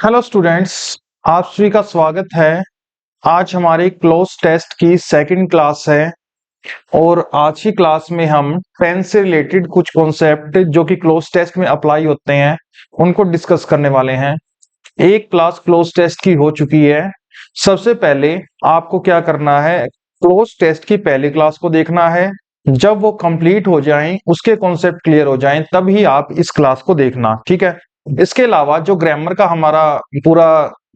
Hello students, आप सभी का स्वागत है। आज हमारी क्लोज टेस्ट की सेकंड क्लास है और आज की क्लास में हम पेन से रिलेटेड कुछ कॉन्सेप्ट जो कि क्लोज टेस्ट में अप्लाई होते हैं उनको डिस्कस करने वाले हैं। एक क्लास क्लोज टेस्ट की हो चुकी है। सबसे पहले आपको क्या करना है, क्लोज टेस्ट की पहली क्लास को देखना है। जब वो कंप्लीट हो जाएं, उसके कॉन्सेप्ट क्लियर हो जाएं, तभी आप इस क्लास को देखना, ठीक है। इसके अलावा जो ग्रामर का हमारा पूरा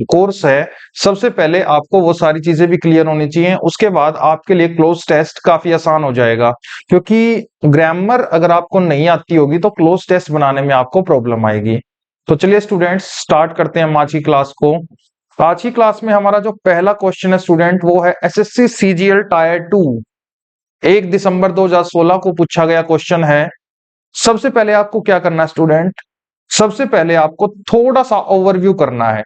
कोर्स है, सबसे पहले आपको वो सारी चीजें भी क्लियर होनी चाहिए। उसके बाद आपके लिए क्लोज टेस्ट काफी आसान हो जाएगा, क्योंकि ग्रामर अगर आपको नहीं आती होगी तो क्लोज टेस्ट बनाने में आपको प्रॉब्लम आएगी। तो चलिए स्टूडेंट्स, स्टार्ट करते हैं आज की क्लास को। आज की क्लास में हमारा जो पहला क्वेश्चन है स्टूडेंट, वो है एसएससी सीजीएल टायर 2, 1 दिसंबर 2016 को पूछा गया क्वेश्चन है। सबसे पहले आपको क्या करना है स्टूडेंट, सबसे पहले आपको थोड़ा सा ओवरव्यू करना है।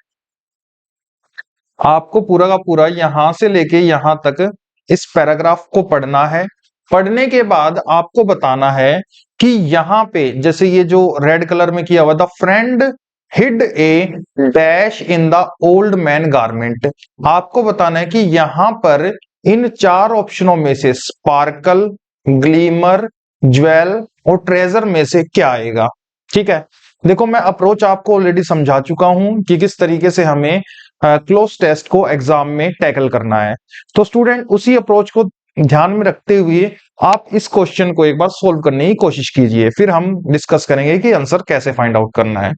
आपको पूरा का पूरा यहां से लेके यहां तक इस पैराग्राफ को पढ़ना है। पढ़ने के बाद आपको बताना है कि यहां पे जैसे ये जो रेड कलर में किया हुआ, the friend hid a dash in the old man garment. आपको बताना है कि यहां पर इन चार ऑप्शनों में से स्पार्कल, ग्लीमर, ज्वेल और ट्रेजर में से क्या आएगा, ठीक है। देखो, मैं अप्रोच आपको ऑलरेडी समझा चुका हूं कि किस तरीके से हमें क्लोज टेस्ट को एग्जाम में टैकल करना है। तो स्टूडेंट, उसी अप्रोच को ध्यान में रखते हुए आप इस क्वेश्चन को एक बार सोल्व करने की कोशिश कीजिए, फिर हम डिस्कस करेंगे कि आंसर कैसे फाइंड आउट करना है।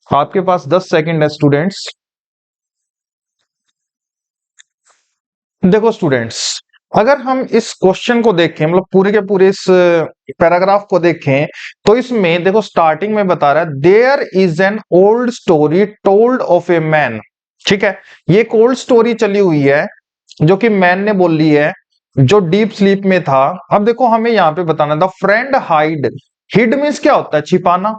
आपके पास 10 सेकंड है स्टूडेंट्स। देखो स्टूडेंट्स, अगर हम इस क्वेश्चन को देखें, मतलब पूरे के पूरे इस पैराग्राफ को देखें, तो इसमें देखो स्टार्टिंग में बता रहा है there is an old story told of a man, ठीक है। ये एक ओल्ड स्टोरी चली हुई है जो कि मैन ने बोल ली है, जो डीप स्लीप में था। अब देखो हमें यहाँ पे बताना, the friend hide, hid means क्या होता है, छिपाना,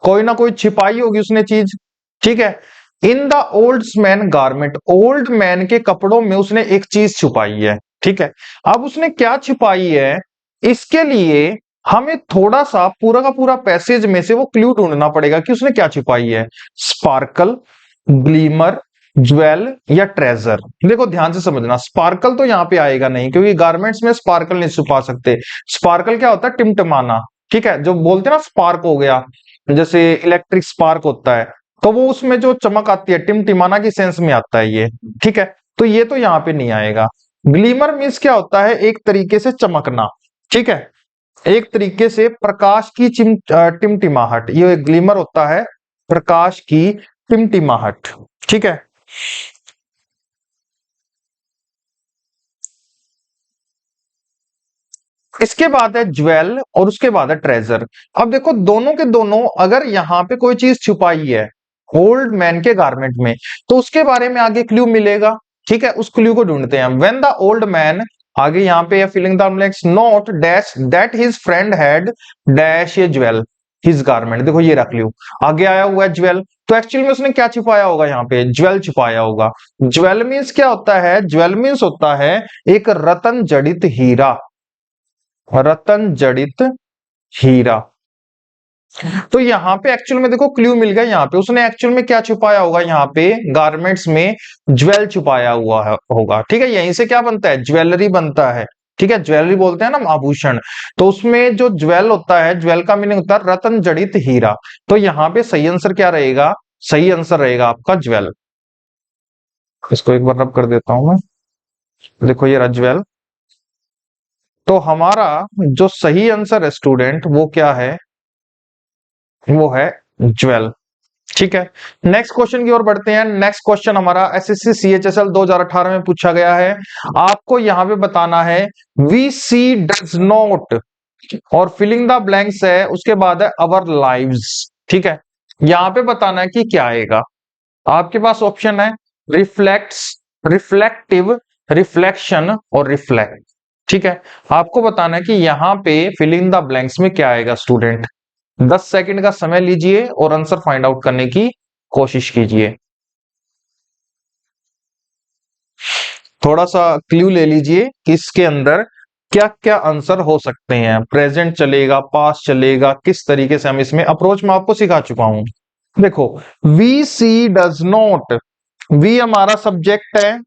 कोई ना कोई छिपाई होगी उसने चीज, ठीक है। In the old man garment, old man के कपड़ों में उसने एक चीज छुपाई है, ठीक है। अब उसने क्या छुपाई है, इसके लिए हमें थोड़ा सा पूरा का पूरा पैसेज में से वो क्लू ढूंढना पड़ेगा कि उसने क्या छुपाई है। स्पार्कल, ग्लीमर, ज्वेल या ट्रेजर। देखो ध्यान से समझना, स्पार्कल तो यहाँ पे आएगा नहीं, क्योंकि गारमेंट्स में स्पार्कल नहीं छुपा सकते। स्पार्कल क्या होता है, टिमटिमाना, ठीक है। जो बोलते हैं ना स्पार्क हो गया, जैसे इलेक्ट्रिक स्पार्क होता है, तो वो उसमें जो चमक आती है टिमटिमाना की सेंस में आता है ये, ठीक है। तो ये तो यहाँ पे नहीं आएगा। ग्लीमर मीन्स क्या होता है, एक तरीके से चमकना, ठीक है, एक तरीके से प्रकाश की टिमटिमाहट, ये ग्लीमर होता है, प्रकाश की टिमटिमाहट, ठीक है। इसके बाद है ज्वेल और उसके बाद है ट्रेजर। अब देखो दोनों के दोनों, अगर यहां पे कोई चीज छुपाई है ओल्ड मैन के गारमेंट में, तो उसके बारे में आगे क्लू मिलेगा, ठीक है। उस क्लू को ढूंढते हैं। व्हेन द ओल्ड मैन, आगे यहाँ पे filling the blanks, note dash that his friend had dash ये ज्वेल हिज गारमेंट। देखो ये रख लियो, आगे आया हुआ है ज्वेल, तो एक्चुअली में उसने क्या छिपाया होगा, यहाँ पे ज्वेल छिपाया होगा। ज्वेल मीन्स क्या होता है, ज्वेल मीन्स होता है एक रतन जड़ित हीरा, रतन जड़ित हीरा। तो यहाँ पे एक्चुअल में देखो क्लू मिल गया, यहाँ पे उसने एक्चुअल में क्या छुपाया होगा, यहाँ पे गारमेंट्स में ज्वेल छुपाया हुआ होगा, ठीक है। यहीं से क्या बनता है, ज्वेलरी बनता है, ठीक है। ज्वेलरी बोलते हैं ना आभूषण, तो उसमें जो ज्वेल होता है, ज्वेल का मीनिंग होता है रतन जड़ित हीरा। तो यहाँ पे सही आंसर क्या रहेगा, सही आंसर रहेगा आपका ज्वेल। इसको एक बार रब कर देता हूं मैं, देखो ये रहा ज्वेल। तो हमारा जो सही आंसर है स्टूडेंट, वो क्या है, वो है ज्वेल, ठीक है। नेक्स्ट क्वेश्चन की ओर बढ़ते हैं। नेक्स्ट क्वेश्चन हमारा एसएससी सीएचएसएल 2018 में पूछा गया है। आपको यहां पे बताना है वी सी डज नॉट, और फिलिंग द ब्लैंक्स है, उसके बाद है अवर लाइव्स, ठीक है। यहां पे बताना है कि क्या आएगा। आपके पास ऑप्शन है रिफ्लेक्ट्स, रिफ्लेक्टिव, रिफ्लेक्शन और रिफ्लेक्ट, ठीक है। आपको बताना है कि यहां पे फिलिंग द ब्लैंक्स में क्या आएगा स्टूडेंट। 10 सेकंड का समय लीजिए और आंसर फाइंड आउट करने की कोशिश कीजिए। थोड़ा सा क्लू ले लीजिए कि इसके अंदर क्या क्या आंसर हो सकते हैं, प्रेजेंट चलेगा, पास्ट चलेगा, किस तरीके से हम इसमें अप्रोच में आपको सिखा चुका हूं। देखो, we see does not, we हमारा सब्जेक्ट है,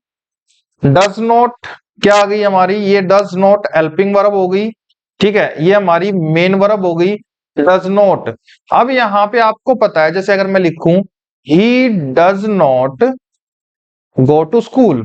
डज नॉट क्या आ गई हमारी, ये डज नॉट हेल्पिंग वर्ब हो गई, ठीक है, ये हमारी मेन वर्ब हो गई, डज नॉट। अब यहां पे आपको पता है, जैसे अगर मैं लिखूं he does not go to school,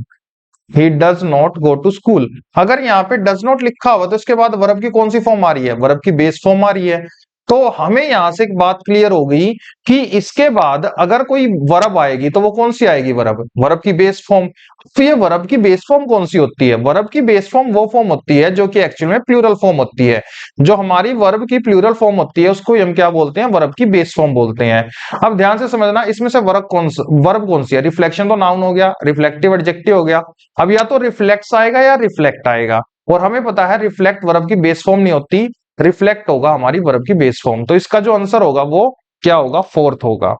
he does not go to school, अगर यहाँ पे डज नॉट लिखा हुआ तो इसके बाद वर्ब की कौन सी फॉर्म आ रही है, वर्ब की बेस फॉर्म आ रही है। तो हमें यहां से एक बात क्लियर हो गई कि इसके बाद अगर कोई वर्ब आएगी तो वो कौन सी आएगी, वर्ब, वर्ब की बेस फॉर्म। तो ये वर्ब की बेस फॉर्म कौन सी होती है, वर्ब की बेस फॉर्म वो फॉर्म होती है जो कि एक्चुअल में प्लूरल फॉर्म होती है। जो हमारी वर्ब की प्लूरल फॉर्म होती है उसको हम क्या बोलते हैं, वर्ब की बेस फॉर्म बोलते हैं। अब ध्यान से समझना, इसमें से वर्ब कौन सी है, रिफ्लेक्शन तो नाउन हो गया, रिफ्लेक्टिव एडजेक्टिव हो गया। अब या तो रिफ्लेक्स आएगा या रिफ्लेक्ट आएगा, और हमें पता है रिफ्लेक्ट वर्ब की बेस फॉर्म नहीं होती, रिफ्लेक्ट होगा हमारी वर्ब की बेस फॉर्म। तो इसका जो आंसर होगा वो क्या होगा, फोर्थ होगा।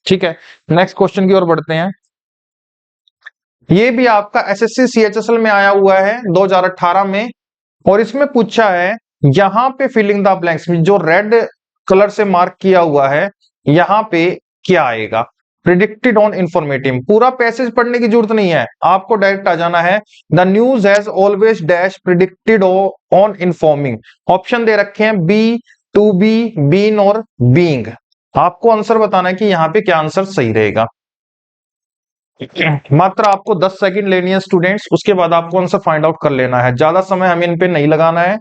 ठीक है, नेक्स्ट क्वेश्चन की ओर बढ़ते हैं। ये भी आपका एसएससी सीएचएसएल में आया हुआ है 2018 में, और इसमें पूछा है यहां पे फिलिंग द ब्लैंक्स में जो रेड कलर से मार्क किया हुआ है, यहां पे क्या आएगा, प्रिडिक्टेड ऑन इंफॉर्मेटिव। पूरा पैसेज पढ़ने की जरूरत नहीं है, आपको डायरेक्ट आ जाना है। The news has always dash predicted on informing. Option दे रखे हैं बी, टू बी, बीन और बीइंग। आपको आंसर बताना है कि यहां पे क्या आंसर सही रहेगा। मात्र आपको 10 सेकंड लेनी है स्टूडेंट्स, उसके बाद आपको आंसर फाइंड आउट कर लेना है, ज्यादा समय हमें इन पे नहीं लगाना है।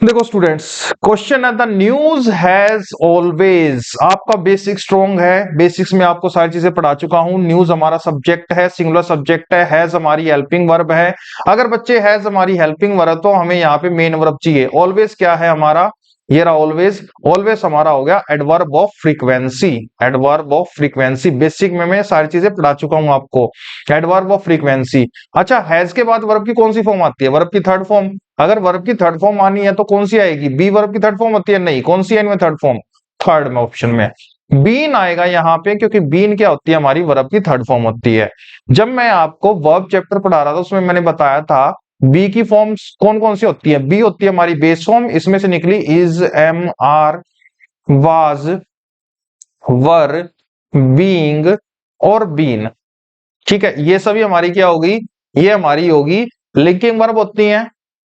देखो स्टूडेंट्स, क्वेश्चन है द न्यूज हैज ऑलवेज, आपका बेसिक स्ट्रॉन्ग है, बेसिक्स में आपको सारी चीजें पढ़ा चुका हूं। न्यूज हमारा सब्जेक्ट है, सिंगुलर सब्जेक्ट है, हैज हमारी हेल्पिंग वर्ब है। अगर बच्चे हैज हमारी हेल्पिंग वर्ब तो हमें यहाँ पे मेन वर्ब चाहिए। ऑलवेज क्या है हमारा, ये रहा ऑलवेज। ऑलवेज हमारा हो गया adverb of frequency, adverb of frequency. Basic में मैं सारी चीजें पढ़ा चुका हूं आपको, एडवर्ब ऑफ फ्रीक्वेंसी। अच्छा, हैज के बाद वर्ब की कौन सी फॉर्म आती है, वर्ब की थर्ड फॉर्म। अगर वर्ब की थर्ड फॉर्म आनी है तो कौन सी आएगी, बी वर्ब की थर्ड फॉर्म होती है, नहीं, कौन सी है इनमें थर्ड फॉर्म, थर्ड में ऑप्शन में बीन आएगा यहाँ पे, क्योंकि बीन क्या होती है, हमारी वर्ब की थर्ड फॉर्म होती है। जब मैं आपको वर्ब चैप्टर पढ़ा रहा था उसमें मैंने बताया था बी की फॉर्म्स कौन कौन सी होती है, बी होती है हमारी बेस फॉर्म, इसमें से निकली is, am, are, was, were, being और बीन। ठीक है, ये सभी हमारी क्या होगी, ये हमारी होगी लिंकिंग वर्ब होती हैं,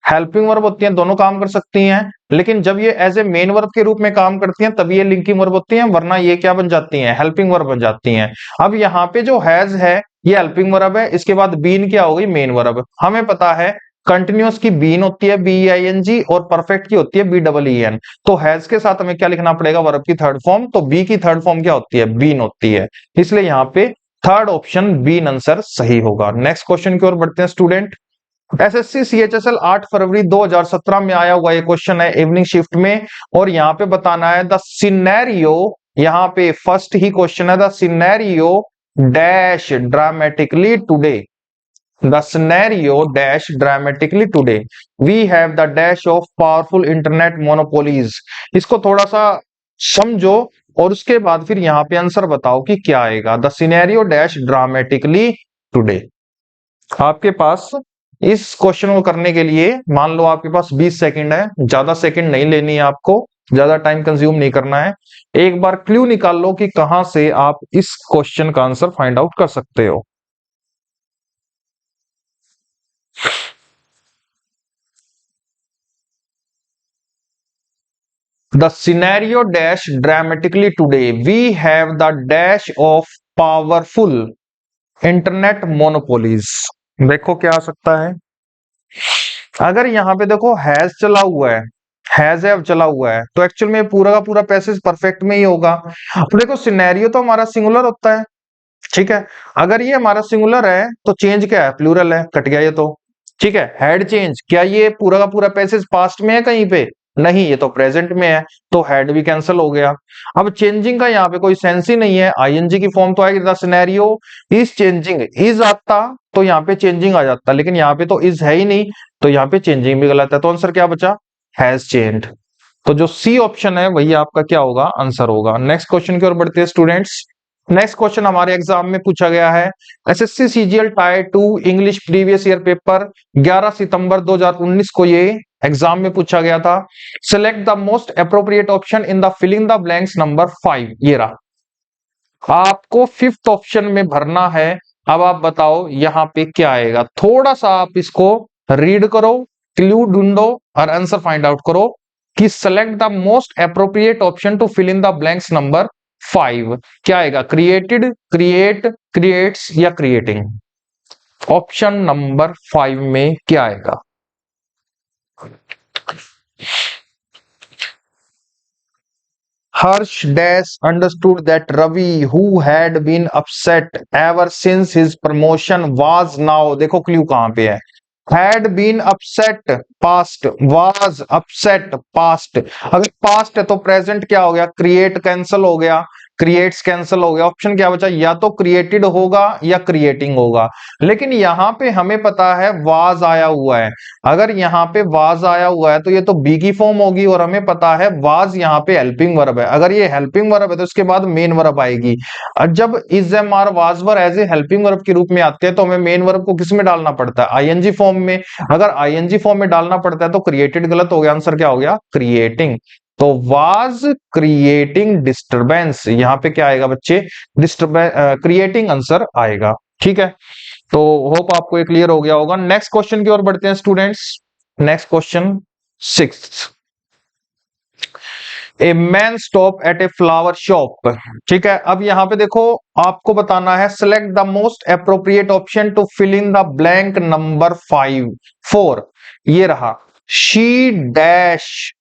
हेल्पिंग वर्ब होती हैं, दोनों काम कर सकती हैं। लेकिन जब ये एज ए मेन वर्ब के रूप में काम करती हैं तब ये लिंकिंग वर्ब होती हैं, वरना ये क्या बन जाती हैं, हेल्पिंग वर्ब बन जाती हैं। अब यहाँ पे जो हैज है ये हेल्पिंग वर्ब है, इसके बाद बीन क्या होगी, मेन वर्ब। हमें पता है कंटिन्यूअस की बीन होती है बी आई एन जी, और परफेक्ट की होती है बी डबल ई एन। तो हैज के साथ हमें क्या लिखना पड़ेगा, वर्ब की थर्ड फॉर्म, तो बी की थर्ड फॉर्म क्या होती है, बीन होती है। इसलिए यहाँ पे थर्ड ऑप्शन बी आंसर सही होगा। नेक्स्ट क्वेश्चन की ओर बढ़ते हैं स्टूडेंट। एसएससी सीएचएसएल 8 फरवरी 2017 में आया हुआ ये क्वेश्चन है इवनिंग शिफ्ट में, और यहां पे बताना है द सिनेरियो, यहां पे फर्स्ट ही क्वेश्चन है the scenario dash dramatically today, the scenario dash dramatically today, we have the dash of powerful internet monopolies. इसको थोड़ा सा समझो और उसके बाद फिर यहां पे आंसर बताओ कि क्या आएगा, the scenario dash dramatically today. आपके पास इस क्वेश्चन को करने के लिए मान लो आपके पास 20 सेकंड है, ज्यादा सेकंड नहीं लेनी है आपको, ज्यादा टाइम कंज्यूम नहीं करना है। एक बार क्लू निकाल लो कि कहां से आप इस क्वेश्चन का आंसर फाइंड आउट कर सकते हो। The scenario dash dramatically today, we have the dash of powerful internet monopolies. देखो क्या आ सकता है, अगर यहां पे देखो हैज चला हुआ है, हैज हैव चला हुआ है, तो एक्चुअल में पूरा का पूरा पैसेज परफेक्ट में ही होगा। तो देखो सिनेरियो तो हमारा सिंगुलर होता है, ठीक है, अगर ये हमारा सिंगुलर है तो चेंज क्या है, प्लूरल है, कट गया ये तो। ठीक है, हैड चेंज, क्या ये पूरा का पूरा पैसेज पास्ट में है कहीं पे, नहीं, ये तो प्रेजेंट में है, तो हैड भी कैंसिल हो गया। अब चेंजिंग का यहाँ पे कोई सेंस ही नहीं है, आईएनजी की फॉर्म तो आएगी, the scenario is changing, is आता तो यहाँ पे चेंजिंग आ जाता, लेकिन यहाँ पे तो इज है ही नहीं, तो यहाँ पे चेंजिंग भी गलत है, तो आंसर क्या बचा, हैज चेंज्ड। तो जो सी ऑप्शन है वही आपका क्या होगा, आंसर होगा। नेक्स्ट क्वेश्चन की ओर बढ़ते हैं स्टूडेंट्स। नेक्स्ट क्वेश्चन हमारे एग्जाम में पूछा गया है, SSC CGL tier 2 English previous year paper 11 सितंबर 2019 को ये एग्जाम में पूछा गया था। Select the most appropriate option in the filling the blanks number 5, ये रहा। आपको फिफ्थ ऑप्शन में भरना है। अब आप बताओ यहाँ पे क्या आएगा, थोड़ा सा आप इसको रीड करो, क्लू ढूंढो और आंसर फाइंड आउट करो कि select the most appropriate option to fill in the blanks number 5। क्या आएगा, क्रिएटेड, क्रिएट, क्रिएट्स या क्रिएटिंग? ऑप्शन नंबर 5 में क्या आएगा? Harsh Dash understood that Ravi, who had been upset ever since his promotion, was now, देखो clue कहां पे है, had been upset past, was upset past। अगर past है तो present क्या हो गया, create कैंसिल हो गया, क्रिएट्स कैंसिल हो गया, ऑप्शन क्या बचा, या तो क्रिएटेड होगा या क्रिएटिंग होगा। लेकिन यहां पे हमें पता है वाज आया हुआ है, अगर यहाँ पे वाज आया हुआ है तो ये तो बी की फॉर्म होगी, और हमें पता है वाज यहाँ पे हेल्पिंग वर्ब है, अगर ये हेल्पिंग वर्ब है तो इसके बाद मेन वर्ब आएगी। और जब is am are was were as a helping verb के रूप में आते हैं तो हमें मेन वर्ब को किस में डालना पड़ता है, आईएनजी फॉर्म में। अगर आईएनजी फॉर्म में डालना पड़ता है तो क्रिएटेड गलत हो गया, आंसर क्या हो गया, क्रिएटिंग। तो वाज क्रिएटिंग डिस्टरबेंस, यहाँ पे क्या आएगा बच्चे, डिस्टरबेंस, क्रिएटिंग आंसर आएगा। ठीक है, तो होप आपको ये क्लियर हो गया होगा। नेक्स्ट क्वेश्चन की ओर बढ़ते हैं students. Next question 6, a man stop at a flower shop. ठीक है, अब यहां पे देखो आपको बताना है select the most appropriate option to fill in the blank number 4। ये रहा, she dash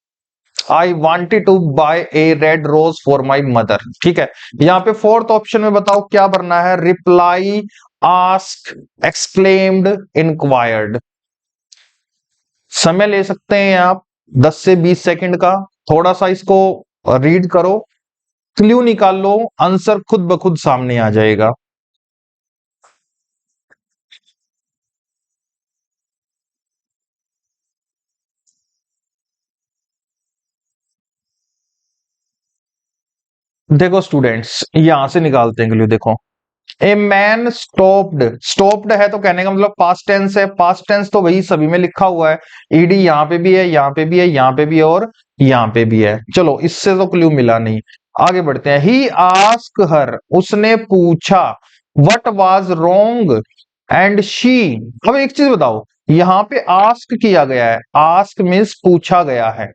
I wanted to buy a red rose for my mother. ठीक है, यहाँ पे फोर्थ ऑप्शन में बताओ क्या भरना है, रिप्लाई, आस्क, एक्सक्लेम्ड, इंक्वायर्ड। समय ले सकते हैं आप 10 से 20 सेकंड का, थोड़ा सा इसको रीड करो, क्लू निकाल लो, आंसर खुद ब खुद सामने आ जाएगा। देखो स्टूडेंट्स, यहां से निकालते हैं क्लू। देखो, ए मैन स्टॉप्ड, स्टॉप्ड है तो कहने का मतलब पास्ट टेंस है, पास्ट टेंस तो वही सभी में लिखा हुआ है, ईडी यहाँ पे भी है, यहाँ पे भी है, यहाँ पे भी है और यहाँ पे भी है। चलो इससे तो क्लू मिला नहीं, आगे बढ़ते हैं। ही आस्क हर, उसने पूछा, what was wrong and she. अब एक चीज बताओ, यहाँ पे आस्क किया गया है, आस्क मीन्स पूछा गया है,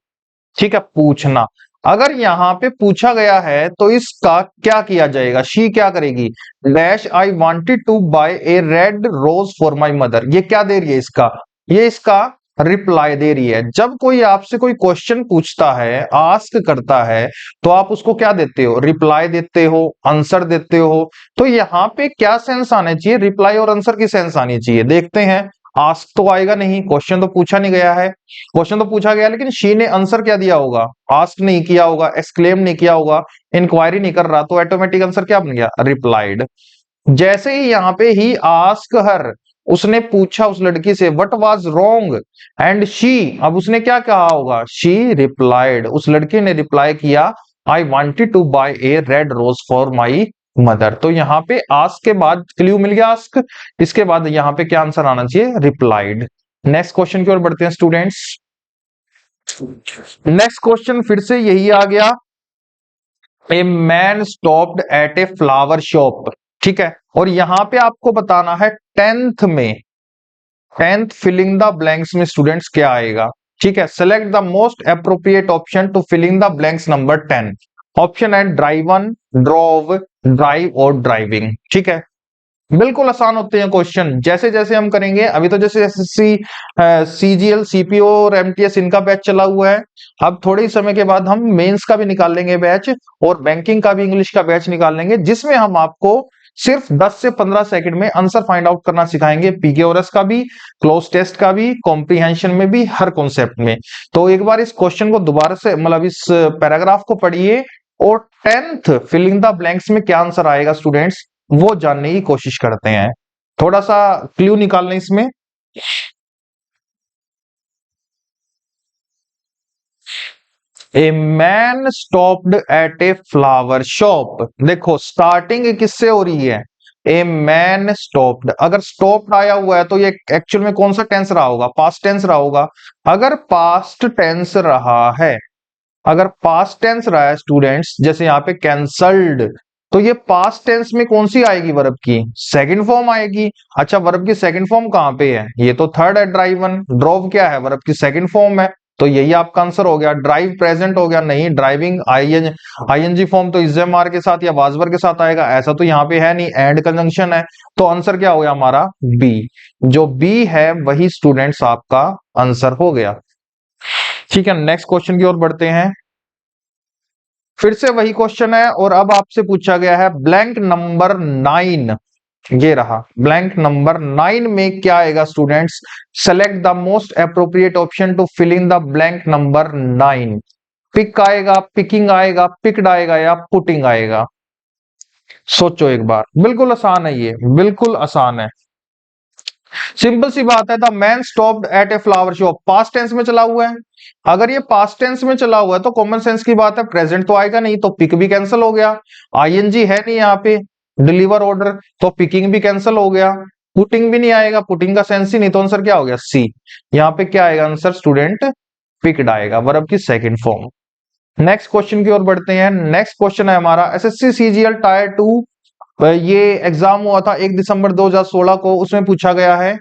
ठीक है, पूछना। अगर यहाँ पे पूछा गया है तो इसका क्या किया जाएगा, शी क्या करेगी, dash I wanted to buy a red rose for my mother. ये क्या दे रही है इसका, ये इसका रिप्लाई दे रही है। जब कोई आपसे कोई क्वेश्चन पूछता है, आस्क करता है, तो आप उसको क्या देते हो, रिप्लाई देते हो, आंसर देते हो। तो यहाँ पे क्या सेंस आना चाहिए, रिप्लाई और आंसर की सेंस आनी चाहिए। देखते हैं, आस्क तो आएगा नहीं, क्वेश्चन तो पूछा नहीं गया है, क्वेश्चन तो पूछा गया लेकिन शी ने आंसर क्या दिया होगा, आस्क नहीं किया होगा, एक्सक्लेम नहीं किया होगा, इंक्वायरी नहीं कर रहा, तो ऑटोमेटिक आंसर क्या बन गया, रिप्लाइड। जैसे ही यहाँ पे ही आस्क हर, उसने पूछा उस लड़की से what was wrong and she, अब उसने क्या कहा होगा, शी रिप्लाइड, उस लड़की ने रिप्लाई किया, I wanted to buy a red rose for my mother. तो यहाँ पे आस्क के बाद क्लू मिल गया, आस्क, इसके बाद यहाँ पे क्या आंसर आना चाहिए, रिप्लाइड। नेक्स्ट क्वेश्चन की ओर बढ़ते हैं स्टूडेंट्स। नेक्स्ट क्वेश्चन फिर से यही आ गया, ए man stopped at a flower shop. ठीक है, और यहां पे आपको बताना है टेंथ में, टेंथ फिलिंग द ब्लैंक्स में स्टूडेंट्स क्या आएगा। ठीक है, select the most appropriate option to filling the blanks number 10। Option है ड्राइवन, ड्रॉव, ड्राइव और ड्राइविंग। ठीक है, बिल्कुल आसान होते हैं क्वेश्चन, जैसे जैसे हम करेंगे। अभी तो जैसे एसएससी, सीजीएल, सीपीओ और एमटीएस इनका बैच चला हुआ है, अब थोड़े ही समय के बाद हम मेंस का भी निकाल लेंगे बैच, और बैंकिंग का भी इंग्लिश का बैच निकाल लेंगे, जिसमें हम आपको सिर्फ 10 से 15 सेकंड में आंसर फाइंड आउट करना सिखाएंगे, पीकेआरएस का भी, क्लोज टेस्ट का भी, कॉम्प्रीहेंशन में भी, हर कॉन्सेप्ट में। तो एक बार इस क्वेश्चन को दोबारा से, मतलब इस पैराग्राफ को पढ़िए, और टेंथ फिलिंग द ब्लैंक्स में क्या आंसर आएगा स्टूडेंट्स, वो जानने की कोशिश करते हैं। थोड़ा सा क्लू निकालने इसमें। ए man stopped at a flower shop, देखो स्टार्टिंग किससे हो रही है, ए मैन स्टॉप्ड। अगर स्टॉप्ड आया हुआ है तो ये एक्चुअल में कौन सा टेंस रहा होगा, पास्ट टेंस रहा होगा। अगर पास्ट टेंस रहा है, अगर पास्ट टेंस रहा है स्टूडेंट्स, जैसे यहाँ पे कैंसल्ड, तो ये पास्ट टेंस में कौन सी आएगी वर्ब की? सेकंड फॉर्म आएगी। अच्छा, वर्ब की सेकंड फॉर्म कहां पे है? ये तो थर्ड है, ड्राइवन। ड्रोव क्या है? वर्ब की सेकंड फॉर्म है, तो यही आपका आंसर हो गया। ड्राइव प्रेजेंट हो गया, नहीं। ड्राइविंग आईएनजी फॉर्म तो इज़ के साथ या वाजवर के साथ आएगा, ऐसा तो यहाँ पे है नहीं, एंड कंजंक्शन है। तो आंसर क्या हो गया हमारा? बी। जो बी है वही स्टूडेंट्स आपका आंसर हो गया। ठीक है, नेक्स्ट क्वेश्चन की ओर बढ़ते हैं। फिर से वही क्वेश्चन है और अब आपसे पूछा गया है ब्लैंक नंबर 9। ये रहा ब्लैंक नंबर 9 में क्या आएगा students? Select the most appropriate option to fill in the blank number 9। Pick आएगा, पिकिंग आएगा, पिक्ड आएगा या पुटिंग आएगा? सोचो एक बार। बिल्कुल आसान है, ये बिल्कुल आसान है। सिंपल सी बात है। The man stopped at a flower shop, past tense में चला हुआ है। अगर ये पास्ट टेंस में चला हुआ है तो कॉमन सेंस की बात है, प्रेजेंट तो आएगा नहीं, तो पिक भी कैंसिल हो गया। आईएनजी है नहीं यहाँ पे, डिलीवर ऑर्डर, तो पिकिंग भी कैंसिल हो गया। पुटिंग भी नहीं आएगा, पुटिंग का सेंस ही नहीं, तो आंसर क्या हो गया? सी। यहाँ पे क्या आएगा आंसर स्टूडेंट? पिक्ड आएगा, वर्ब की सेकंड फॉर्म। नेक्स्ट क्वेश्चन की ओर बढ़ते हैं। नेक्स्ट क्वेश्चन है हमारा एसएससी सीजीएल टायर 2। ये एग्जाम हुआ था 1 दिसंबर 2016 को। उसमें पूछा गया है,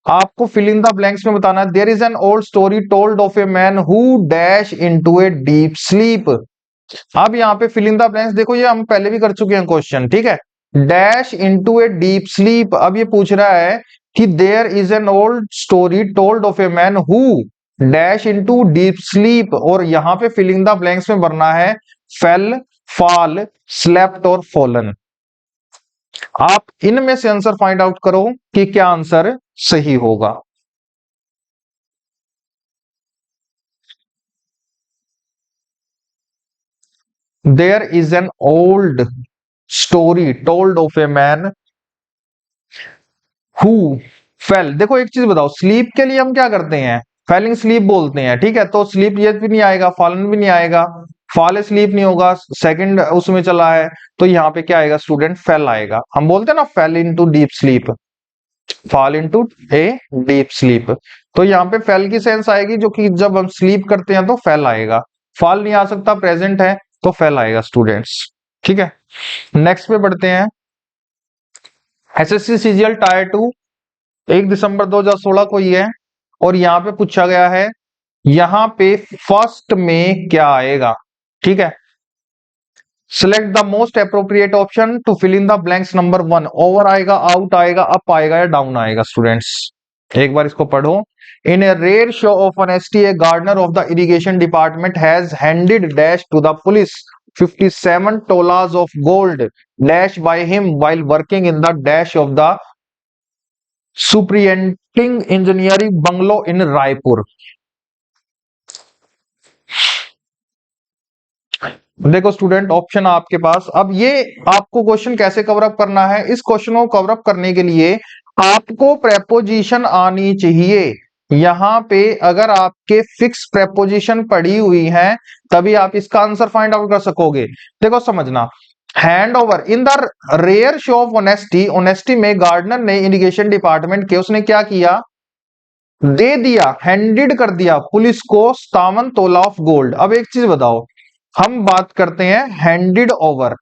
आपको फिल इन द ब्लैंक्स में बताना है। There is an old story told of a man who dash into a deep sleep. अब यहाँ पे फिल इन द ब्लैंक्स, देखो ये हम पहले भी कर चुके हैं क्वेश्चन, ठीक है। Dash into a deep sleep, अब ये पूछ रहा है कि there is an old story told of a man who dash into deep sleep, और यहाँ पे फिल इन द ब्लैंक्स में भरना है फेल, फॉल, स्लेप्ट और फॉलन। आप इनमें से आंसर फाइंड आउट करो कि क्या आंसर सही होगा। There is an old story told of a man who fell. देखो एक चीज बताओ, स्लीप के लिए हम क्या करते हैं? फेलिंग स्लीप बोलते हैं, ठीक है। तो स्लीप ये भी नहीं आएगा, फॉलन भी नहीं आएगा, फॉल स्लीप नहीं होगा, सेकंड उसमें चला है, तो यहाँ पे क्या आएगा स्टूडेंट? फेल आएगा। हम बोलते हैं ना fail into deep sleep, fall into a deep sleep. तो यहाँ पे फेल की सेंस आएगी, जो कि जब हम स्लीप करते हैं तो फेल आएगा। फॉल नहीं आ सकता, प्रेजेंट है, तो फेल आएगा स्टूडेंट्स। ठीक है, नेक्स्ट पे बढ़ते हैं। एसएससी सीजीएल टायर 2 1 दिसंबर 2016 को ही है, और यहाँ पे पूछा गया है, यहाँ पे फर्स्ट में क्या आएगा? ठीक है, select the most appropriate option to fill in the blanks number 1। Over आएगा, आउट आएगा, अप आएगा या डाउन आएगा स्टूडेंट्स? एक बार इसको पढ़ो। In a rare show of honesty a gardener of the irrigation department has handed dash to the police 57 tolas of gold dash by him while working in the dash of the superintending engineering bungalow in Raipur. देखो student, option आपके पास। अब ये आपको question कैसे cover up करना है? इस question को कवर अप करने के लिए आपको प्रेपोजिशन आनी चाहिए। यहां पे अगर आपके फिक्स प्रेपोजिशन पड़ी हुई है तभी आप इसका आंसर फाइंड आउट कर सकोगे। देखो समझना, hand over in the rare show of honesty, honesty में गार्डनर ने इरिगेशन डिपार्टमेंट के, उसने क्या किया? दे दिया, हैंडेड कर दिया पुलिस को 57 तोला ऑफ गोल्ड। अब एक चीज बताओ, हम बात करते हैं हैंडेड ओवर।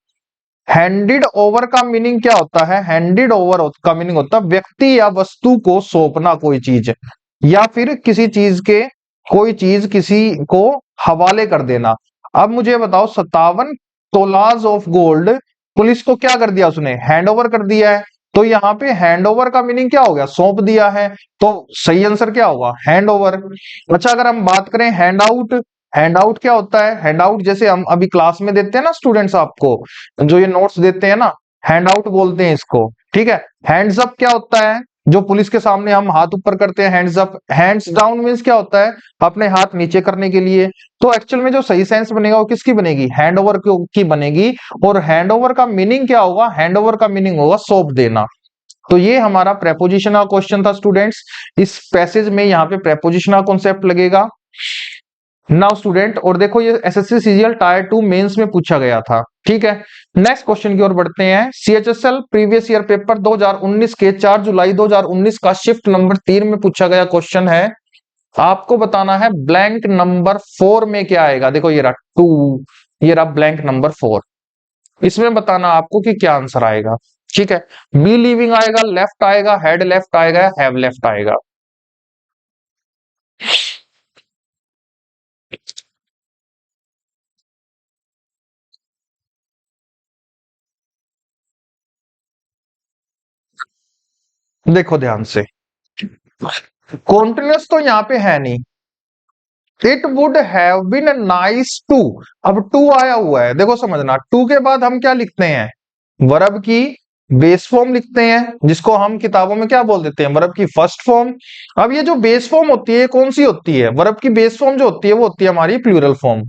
हैंडेड ओवर का मीनिंग क्या होता है? हैंडेड ओवर का मीनिंग होता है व्यक्ति या वस्तु को सौंपना, कोई चीज, या फिर किसी चीज के, कोई चीज किसी को हवाले कर देना। अब मुझे बताओ 57 तोलाज ऑफ गोल्ड पुलिस को क्या कर दिया? उसने हैंड ओवर कर दिया है। तो यहाँ पे हैंड ओवर का मीनिंग क्या हो गया? सौंप दिया है। तो सही आंसर क्या होगा? Hand over. अच्छा, अगर हम बात करें हैंड आउट, हैंड आउट क्या होता है? हैंड आउट जैसे हम अभी क्लास में देते हैं ना स्टूडेंट्स, आपको जो ये नोट्स देते हैं ना, हैंड आउट बोलते हैं इसको, ठीक है। हैंड्स अप क्या होता है? जो पुलिस के सामने हम हाथ ऊपर करते हैं, hands up. Hands down means क्या होता है? अपने हाथ नीचे करने के लिए। तो एक्चुअल में जो सही सेंस बनेगा वो किसकी बनेगी? हैंड ओवर की बनेगी। और हैंड ओवर का मीनिंग क्या होगा? हैंड ओवर का मीनिंग होगा सौंप देना। तो ये हमारा प्रेपोजिशन का क्वेश्चन था स्टूडेंट्स। इस पैसेज में यहाँ पे प्रेपोजिशन का कॉन्सेप्ट लगेगा नाउ स्टूडेंट। और देखो ये एसएससी सीजीएल टायर 2 मेंस में पूछा गया था, ठीक है। नेक्स्ट क्वेश्चन की ओर बढ़ते हैं। सीएचएसएल प्रीवियस ईयर पेपर 2019 के 4 जुलाई 2019 का शिफ्ट नंबर 3 में पूछा गया क्वेश्चन है। आपको बताना है ब्लैंक नंबर 4 में क्या आएगा। देखो ये रहा 2, ये रहा ब्लैंक नंबर 4। इसमें बताना आपको कि क्या आंसर आएगा। ठीक है, बी लिविंग आएगा, लेफ्ट आएगा, हैड लेफ्ट आएगा, हैव लेफ्ट आएगा। देखो ध्यान से, कॉन्टिन्यूस तो यहाँ पे है नहीं। It would have been nice to, अब टू आया हुआ है, देखो समझना, टू के बाद हम क्या लिखते हैं, वर्ब की बेस फॉर्म लिखते हैं, जिसको हम किताबों में क्या बोल देते हैं, वर्ब की फर्स्ट फॉर्म। अब ये जो बेस फॉर्म होती है कौन सी होती है, वर्ब की बेस फॉर्म जो होती है वो होती है हमारी प्लूरल फॉर्म,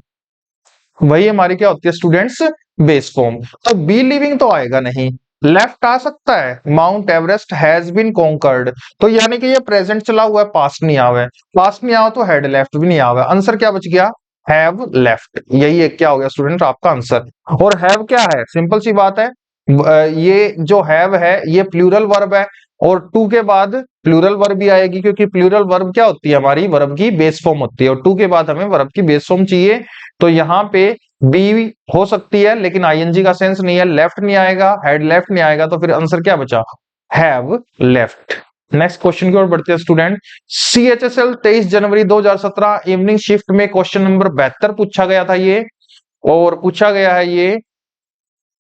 वही हमारी क्या होती है स्टूडेंट्स, बेस फॉर्म। तो बी लिविंग तो आएगा नहीं, लेफ्ट आ सकता है, Mount Everest has been conquered, तो यानी कि ये प्रेजेंट चला हुआ है, पास्ट नहीं आवा है, पास्ट नहीं आवा तो हेड लेफ्ट भी नहीं आवा, आंसर क्या बच गया, हैव लेफ्ट, यही एक क्या हो गया स्टूडेंट आपका आंसर। और हैव क्या है, सिंपल सी बात है, ये जो हैव है ये प्लूरल वर्ब है, और टू के बाद प्लूरल वर्ब भी आएगी, क्योंकि प्लूरल वर्ब क्या होती है, हमारी वर्ब की बेस फॉर्म होती है, और टू के बाद हमें वर्ब की बेस फॉर्म चाहिए। तो यहाँ पे बी हो सकती है, लेकिन आईएनजी का सेंस नहीं है, लेफ्ट नहीं आएगा, हेड लेफ्ट नहीं आएगा, तो फिर आंसर क्या बचा, हैव लेफ्ट। नेक्स्ट क्वेश्चन की ओर बढ़ते हैं स्टूडेंट। सीएचएसएल 23 जनवरी 2017 इवनिंग शिफ्ट में क्वेश्चन नंबर 72 पूछा गया था ये, और पूछा गया है ये,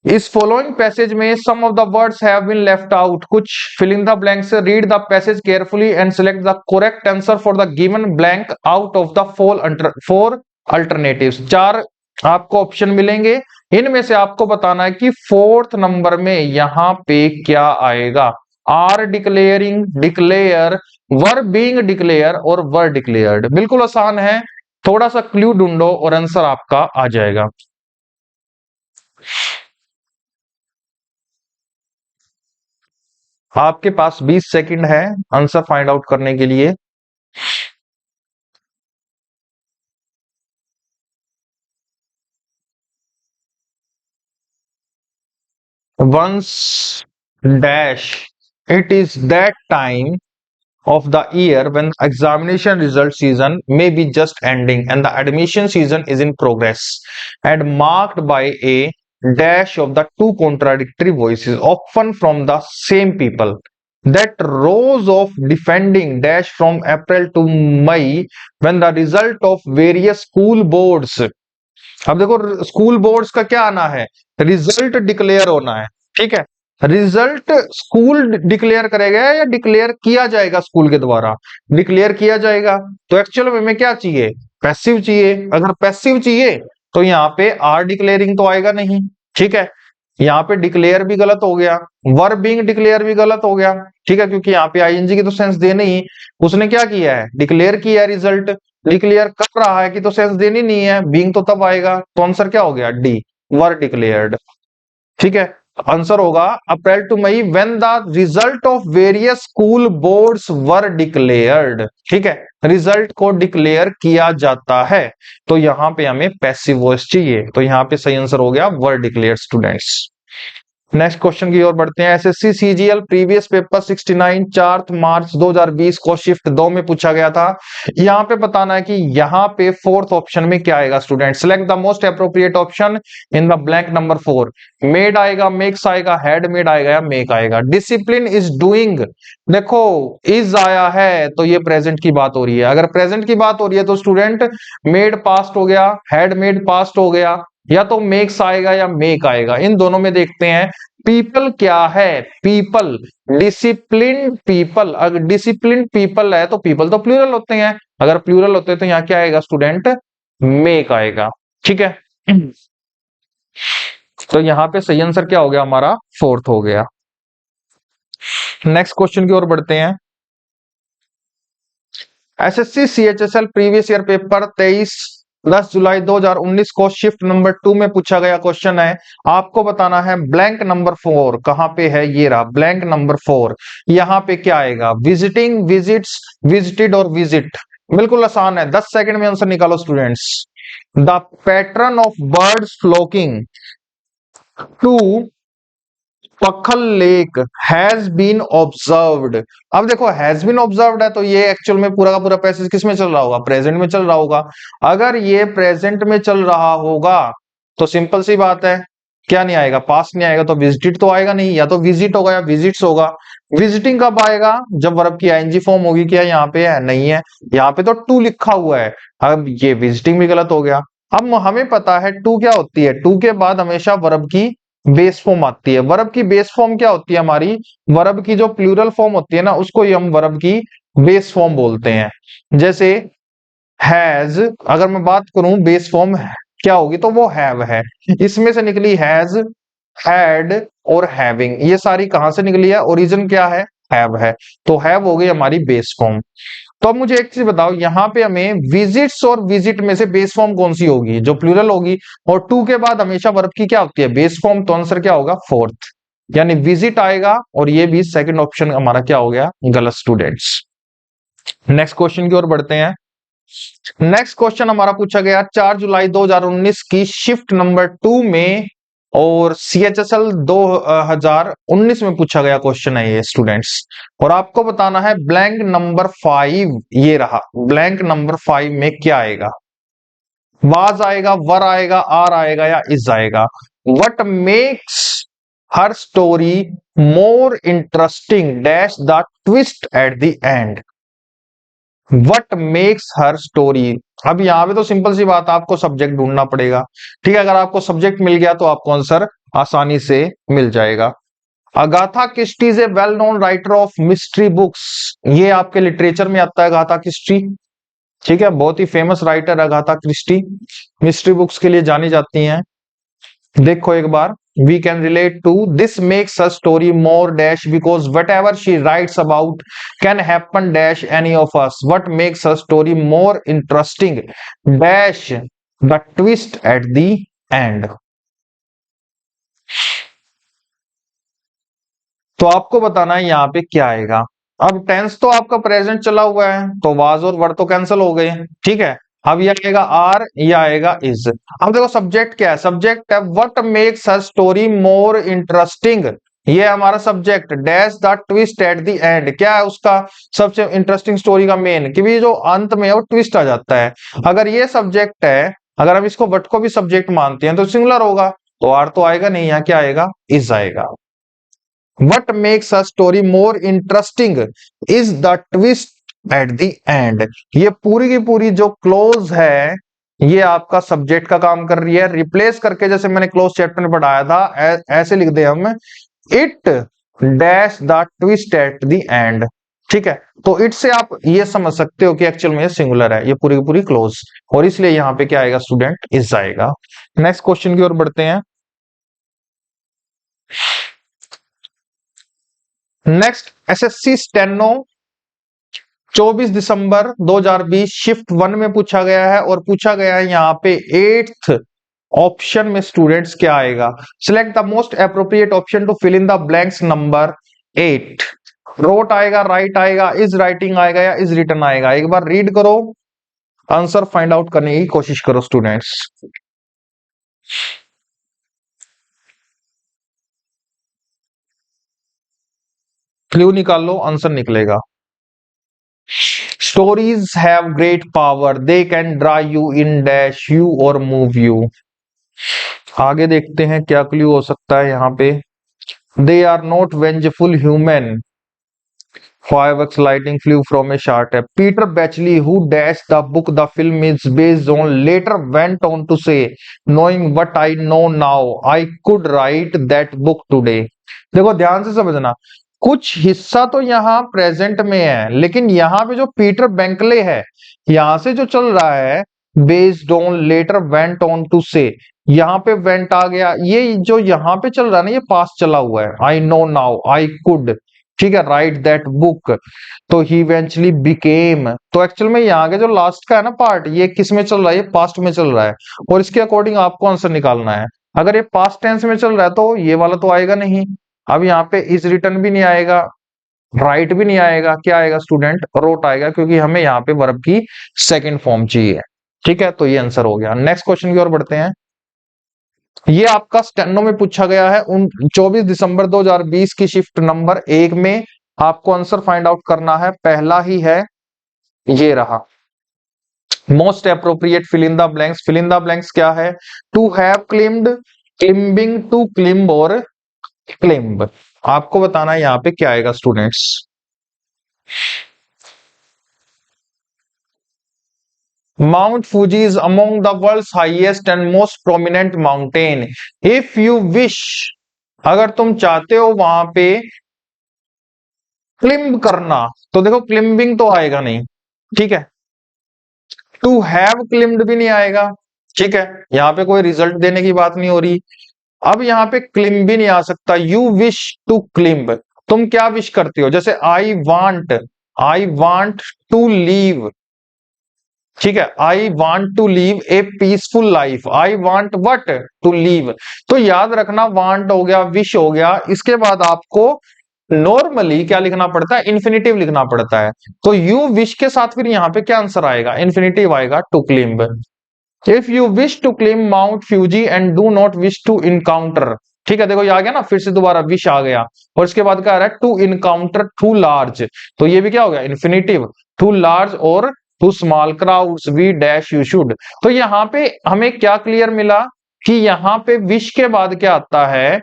इस फॉलोइंग पैसेज में some of the words have been left out, कुछ fill in the blanks, read the passage carefully and select the correct answer for the given blank out of the four alternatives. चार आपको option मिलेंगे, इनमें से आपको बताना है कि फोर्थ नंबर में यहां पे क्या आएगा, are declaring, declare, were being declare और वर डिक्लेयर्ड। बिल्कुल आसान है, थोड़ा सा क्लू ढूंढो और आंसर आपका आ जाएगा। आपके पास 20 सेकंड है आंसर फाइंड आउट करने के लिए। Once dash, it is that time of the year when examination result season may be just ending and the admission season is in progress and marked by a dash of the two contradictory voices often from the same people that rose of defending dash from April to May when the result of various school boards। अब देखो school boards का क्या आना है, result declare होना है, ठीक है, रिजल्ट स्कूल डिक्लेयर करेगा या डिक्लेयर किया जाएगा स्कूल के द्वारा, डिक्लेयर किया जाएगा, तो एक्चुअल में हमें क्या चाहिए, पैसिव चाहिए, अगर पैसिव चाहिए तो यहाँ पे आर डिक्लेयरिंग तो आएगा नहीं, ठीक है, यहाँ पे डिक्लेयर भी गलत हो गया, वर बीइंग डिक्लेयर भी गलत हो गया, ठीक है, क्योंकि यहाँ पे आईएनजी की तो सेंस देनी ही, उसने क्या किया है, डिक्लेयर किया रिजल्ट, डिक्लेयर कर रहा है कि तो सेंस देनी नहीं है, बीइंग तो तब आएगा, तो आंसर क्या हो गया, डी, वर डिक्लेयर्ड। ठीक है, आंसर होगा April to May when the result of various school boards were declared. ठीक है, रिजल्ट को डिक्लेयर किया जाता है, तो यहां पे हमें पैसिव वॉइस चाहिए, तो यहां पे सही आंसर हो गया वर डिक्लेयर्ड स्टूडेंट्स। नेक्स्ट क्वेश्चन की ओर बढ़ते हैं। एसएससी सीजीएल प्रीवियस पेपर 69 4 मार्च 2020 को शिफ्ट 2 में पूछा गया था। यहां पे बताना है कि यहां पे फोर्थ ऑप्शन में क्या आएगा student, select the most appropriate option in the blank number 4। Made आएगा, मेक्स आएगा, हैड मेड आएगा या मेक आएगा। डिसिप्लिन इज डूइंग, देखो इज आया है तो ये प्रेजेंट की बात हो रही है, अगर प्रेजेंट की बात हो रही है तो स्टूडेंट मेड पास्ट हो गया, हैड मेड पास्ट हो गया, या तो मेक्स आएगा या मेक आएगा, इन दोनों में देखते हैं। पीपल क्या है, पीपल, डिसिप्लिन पीपल, अगर डिसिप्लिन पीपल है तो पीपल तो प्लूरल होते हैं, अगर प्लूरल होते हैं तो यहाँ क्या आएगा स्टूडेंट, मेक आएगा। ठीक है, तो यहाँ पे सही आंसर क्या हो गया हमारा, फोर्थ हो गया। नेक्स्ट क्वेश्चन की ओर बढ़ते हैं। SSC CHSL previous year paper 10 जुलाई 2019 को शिफ्ट नंबर 2 में पूछा गया क्वेश्चन है, आपको बताना है ब्लैंक नंबर 4 कहां पे है, ये रहा ब्लैंक नंबर 4, यहां पे क्या आएगा, विजिटिंग, विजिट्स, विजिटेड और विजिट। बिल्कुल आसान है, 10 सेकंड में आंसर निकालो students. The pattern of birds flocking to Pakhal lake has been observed. अब देखो हैज बीन ऑब्जर्व्ड है तो ये एक्चुअल में पूरा का पूरा पैसेज किस में चल रहा होगा, प्रेजेंट में चल रहा होगा। अगर ये प्रेजेंट में चल रहा होगा तो सिंपल सी बात है क्या नहीं आएगा, पास्ट नहीं आएगा तो विजिटेड तो आएगा नहीं, या तो विजिट होगा या विजिट्स होगा। विजिटिंग कब आएगा, जब वर्ब की आईएनजी फॉर्म होगी। क्या यहाँ पे है, नहीं है, यहाँ पे तो टू लिखा हुआ है। अब ये विजिटिंग भी गलत हो गया। अब हमें पता है टू क्या होती है, टू के बाद हमेशा वर्ब की बेस फॉर्म आती है। वर्ब की बेस फॉर्म क्या होती है हमारी, वर्ब की जो प्लूरल फॉर्म होती है ना, उसको ही हम वर्ब की बेस फॉर्म बोलते हैं। जैसे हैज, अगर मैं बात करूं बेस फॉर्म क्या होगी, तो वो हैव है। इसमें से निकली हैज, हैड और हैविंग, ये सारी कहां से निकली है, ओरिजिन क्या है, हैव है। तो हैव हो गई हमारी बेस फॉर्म। तो अब मुझे एक चीज बताओ, यहाँ पे हमें विजिट्स और विजिट में से बेस फॉर्म कौन सी होगी, जो प्लूरल होगी, और टू के बाद हमेशा वर्ब की क्या होती है, बेस फॉर्म। तो आंसर क्या होगा, फोर्थ, यानी विजिट आएगा। और ये भी सेकंड ऑप्शन हमारा क्या हो गया, गलत स्टूडेंट्स। नेक्स्ट क्वेश्चन की ओर बढ़ते हैं। नेक्स्ट क्वेश्चन हमारा पूछा गया 4 जुलाई 2019 की शिफ्ट नंबर 2 में, और CHSL 2019 में पूछा गया क्वेश्चन है ये स्टूडेंट्स। और आपको बताना है ब्लैंक नंबर 5, ये रहा ब्लैंक नंबर 5 में क्या आएगा, वाज आएगा, वर आएगा, आर आएगा या इज आएगा। What makes her story more interesting dash the twist at the end. What makes her story. अब यहां पे तो सिंपल सी बात है, आपको सब्जेक्ट ढूंढना पड़ेगा। ठीक है, अगर आपको सब्जेक्ट मिल गया तो आपको आंसर आसानी से मिल जाएगा। Agatha Christie is a well known writer of mystery books, ये आपके लिटरेचर में आता है अगाथा क्रिस्टी। ठीक है, बहुत ही famous writer Agatha Christie, mystery books के लिए जानी जाती हैं। देखो एक बार, we can relate to this makes a story more dash because whatever she writes about can happen dash any of us. What makes a story more interesting dash the twist at the end. तो आपको बताना है यहाँ पे क्या आएगा। अब tense तो आपका प्रेजेंट चला हुआ है, तो वाज और वर तो कैंसिल हो गए। ठीक है, अब ये आएगा आर, ये आएगा इज। अब देखो सब्जेक्ट क्या है, सब्जेक्ट है what makes a story more interesting, ये हमारा subject. Dash the twist at the end, क्या है उसका सबसे इंटरेस्टिंग स्टोरी का मेन, कि भी जो अंत में है वो ट्विस्ट आ जाता है। अगर ये सब्जेक्ट है, अगर हम इसको वट को भी सब्जेक्ट मानते हैं तो सिंगुलर होगा, तो आर तो आएगा नहीं, यहाँ क्या आएगा, इज आएगा। What makes a story more interesting is the twist at the end. ये पूरी की पूरी जो क्लोज है, ये आपका सब्जेक्ट का काम कर रही है। रिप्लेस करके, जैसे मैंने क्लोज चैप्टर में पढ़ाया था, ऐसे लिख दे हम, it dash the twist at the end. ठीक है, तो इट से आप ये समझ सकते हो कि एक्चुअल में सिंगुलर है, ये पूरी की पूरी क्लोज, और इसलिए यहाँ पे क्या आएगा स्टूडेंट, इज आएगा। नेक्स्ट क्वेश्चन की ओर बढ़ते हैं। नेक्स्ट SSC स्टेनो 24 दिसंबर 2020 शिफ्ट 1 में पूछा गया है, और पूछा गया है यहाँ पे 8th ऑप्शन में स्टूडेंट्स क्या आएगा। Select the most appropriate option to fill in the blanks number 8। Wrote आएगा, राइट आएगा, इज राइटिंग आएगा या इज रिटन आएगा। एक बार रीड करो, आंसर फाइंड आउट करने की कोशिश करो स्टूडेंट्स। क्लू निकाल लो, आंसर निकलेगा। Stories have great power, they can draw you in dash you और मूव यू। आगे देखते हैं क्या क्लू हो सकता है यहाँ पे। They are not vengeful human, fireworks lightning flew from a shot. Peter Benchley, who dashed the book the film is based on, later went on to say, knowing what I know now, I could write that book today. देखो ध्यान से समझना, कुछ हिस्सा तो यहाँ present में है, लेकिन यहाँ पे जो पीटर बेंकले है, यहाँ से जो चल रहा है based on, later went on to say, यहाँ पे वेंट आ गया, ये जो यहाँ पे चल रहा है ना, ये पास्ट चला हुआ है। I know now, I could, ठीक है, राइट दैट बुक, तो ही इवेंचुअली बिकेम। तो एक्चुअल में यहाँ के जो लास्ट का है ना पार्ट, ये किस में चल रहा है, ये पास्ट में चल रहा है, और इसके अकॉर्डिंग आपको आंसर निकालना है। अगर ये पास्ट टेंस में चल रहा है तो ये वाला तो आएगा नहीं। अब यहाँ पे इज रिटर्न भी नहीं आएगा, राइट भी नहीं आएगा, क्या आएगा स्टूडेंट, रोट आएगा, क्योंकि हमें यहाँ पे वर्ब की सेकंड फॉर्म चाहिए। ठीक है, तो ये आंसर हो गया। नेक्स्ट क्वेश्चन की ओर बढ़ते हैं। ये आपका स्टेनो में पूछा गया है 24 दिसंबर 2020 की शिफ्ट नंबर 1 में। आपको आंसर फाइंड आउट करना है, पहला ही है, ये रहा most appropriate fill in the blanks. Fill in the blanks क्या है, to have climbed climbing to climb और क्लिम्ब, आपको बताना है यहाँ पे क्या आएगा students. Mount Fuji is among the world's highest and most prominent mountain. If you wish, अगर तुम चाहते हो वहां पे क्लिम्ब करना, तो देखो क्लिम्बिंग तो आएगा नहीं, ठीक है। टू हैव क्लिम्ड भी नहीं आएगा, ठीक है, यहाँ पे कोई रिजल्ट देने की बात नहीं हो रही। अब यहाँ पे क्लिम्ब भी नहीं आ सकता। यू विश टू क्लिम्ब, तुम क्या विश करते हो, जैसे आई वांट टू लीव, ठीक है, I want to live a peaceful life, I want what, to live. तो याद रखना, वांट हो गया, विश हो गया, इसके बाद आपको नॉर्मली क्या लिखना पड़ता है, इन्फिनिटिव लिखना पड़ता है। तो यू विश के साथ फिर यहाँ पे क्या आंसर आएगा, इन्फिनिटिव आएगा, to climb. If you wish to climb Mount Fuji and do not wish to encounter, ठीक है, देखो ये आ गया ना, फिर से दोबारा विश आ गया, और इसके बाद क्या आ रहा है, टू इनकाउंटर टू लार्ज, तो ये भी क्या हो गया, इन्फिनिटिव, टू लार्ज और to small crowds we dash you should. तो यहाँ पे हमें क्या क्लियर मिला कि यहाँ पे विश के बाद क्या आता है,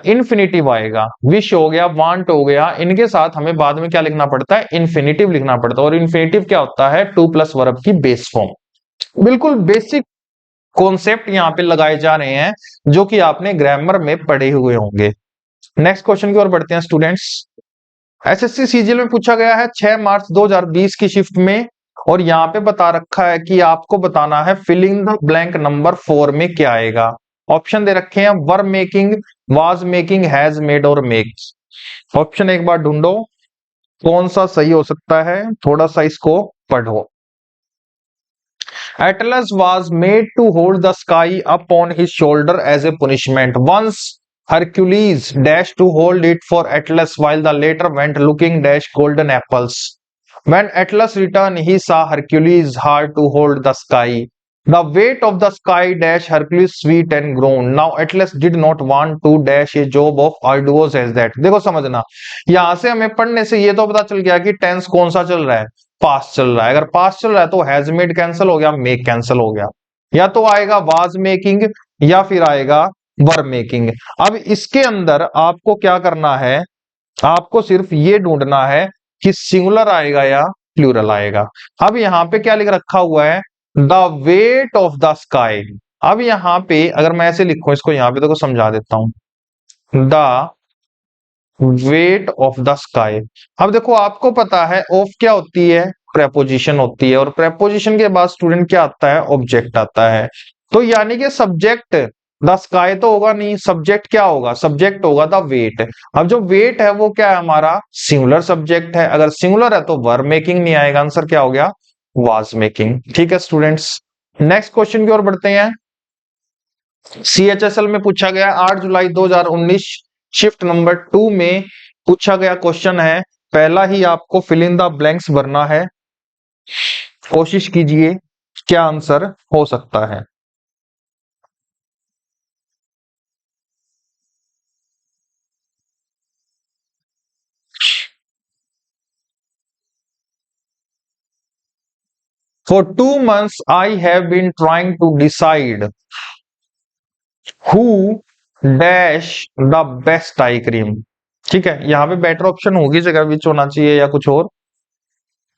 इन्फिनिटिव आएगा। विश हो गया, वांट हो गया, इनके साथ हमें बाद में क्या लिखना पड़ता है, इन्फिनिटिव लिखना पड़ता है, और इन्फिनिटिव क्या होता है, टू प्लस वर्ब की बेस फॉर्म। बिल्कुल बेसिक कॉन्सेप्ट यहाँ पे लगाए जा रहे हैं जो कि आपने ग्रामर में पढ़े हुए होंगे। नेक्स्ट क्वेश्चन की ओर बढ़ते हैं स्टूडेंट्स। एसएससी सीजीएल में पूछा गया है 6 मार्च 2020 की शिफ्ट में, और यहाँ पे बता रखा है कि आपको बताना है फिलिंग द ब्लैंक नंबर 4 में क्या आएगा। ऑप्शन दे रखे हैं, were making, was making, has made और मेक्स। ऑप्शन एक बार ढूंढो कौन सा सही हो सकता है, थोड़ा सा इसको पढ़ो। Atlas was made to hold the sky upon his shoulder as a punishment. Once Hercules dashed to hold it for Atlas while the latter went looking dash golden apples. When Atlas returned, he saw Hercules hard to hold the sky. The weight of the sky dash Hercules sweet and grown. Now Atlas did not want to dash a job of arduous as that. देखो समझना, यहां से हमें पढ़ने से ये तो पता चल गया कि टेंस कौन सा चल रहा है, पास चल रहा है। अगर पास चल रहा है तो हैज मेड कैंसिल हो गया, मेक कैंसिल हो गया, या तो आएगा वाज मेकिंग या फिर आएगा वर मेकिंग। अब इसके अंदर आपको क्या करना है, आपको सिर्फ ये ढूंढना है कि सिंगुलर आएगा या प्लूरल आएगा। अब यहाँ पे क्या लिख रखा हुआ है, the weight of the sky. अब यहाँ पे अगर मैं ऐसे लिखूं इसको, यहाँ पे देखो समझा देता हूं, the weight of the sky. अब देखो आपको पता है ऑफ क्या होती है, प्रेपोजिशन होती है, और प्रेपोजिशन के बाद स्टूडेंट क्या आता है, ऑब्जेक्ट आता है। तो यानी कि सब्जेक्ट द स्काई तो होगा नहीं, सब्जेक्ट क्या होगा, सब्जेक्ट होगा द वेट। अब जो वेट है वो क्या है, हमारा सिंगुलर सब्जेक्ट है, अगर सिंगुलर है तो वर्ब मेकिंग नहीं आएगा, आंसर क्या हो गया, वाज मेकिंग। ठीक है स्टूडेंट्स, नेक्स्ट क्वेश्चन की ओर बढ़ते हैं। सीएचएसएल में पूछा गया 8 जुलाई 2019 शिफ्ट नंबर 2 में पूछा गया क्वेश्चन है, पहला ही आपको फिल इन द ब्लैंक्स भरना है, कोशिश कीजिए क्या आंसर हो सकता है। For 2 months I have been trying to decide who dash the best eye cream। ठीक है, यहां पे बेटर ऑप्शन होगी जगह विच होना चाहिए या कुछ और।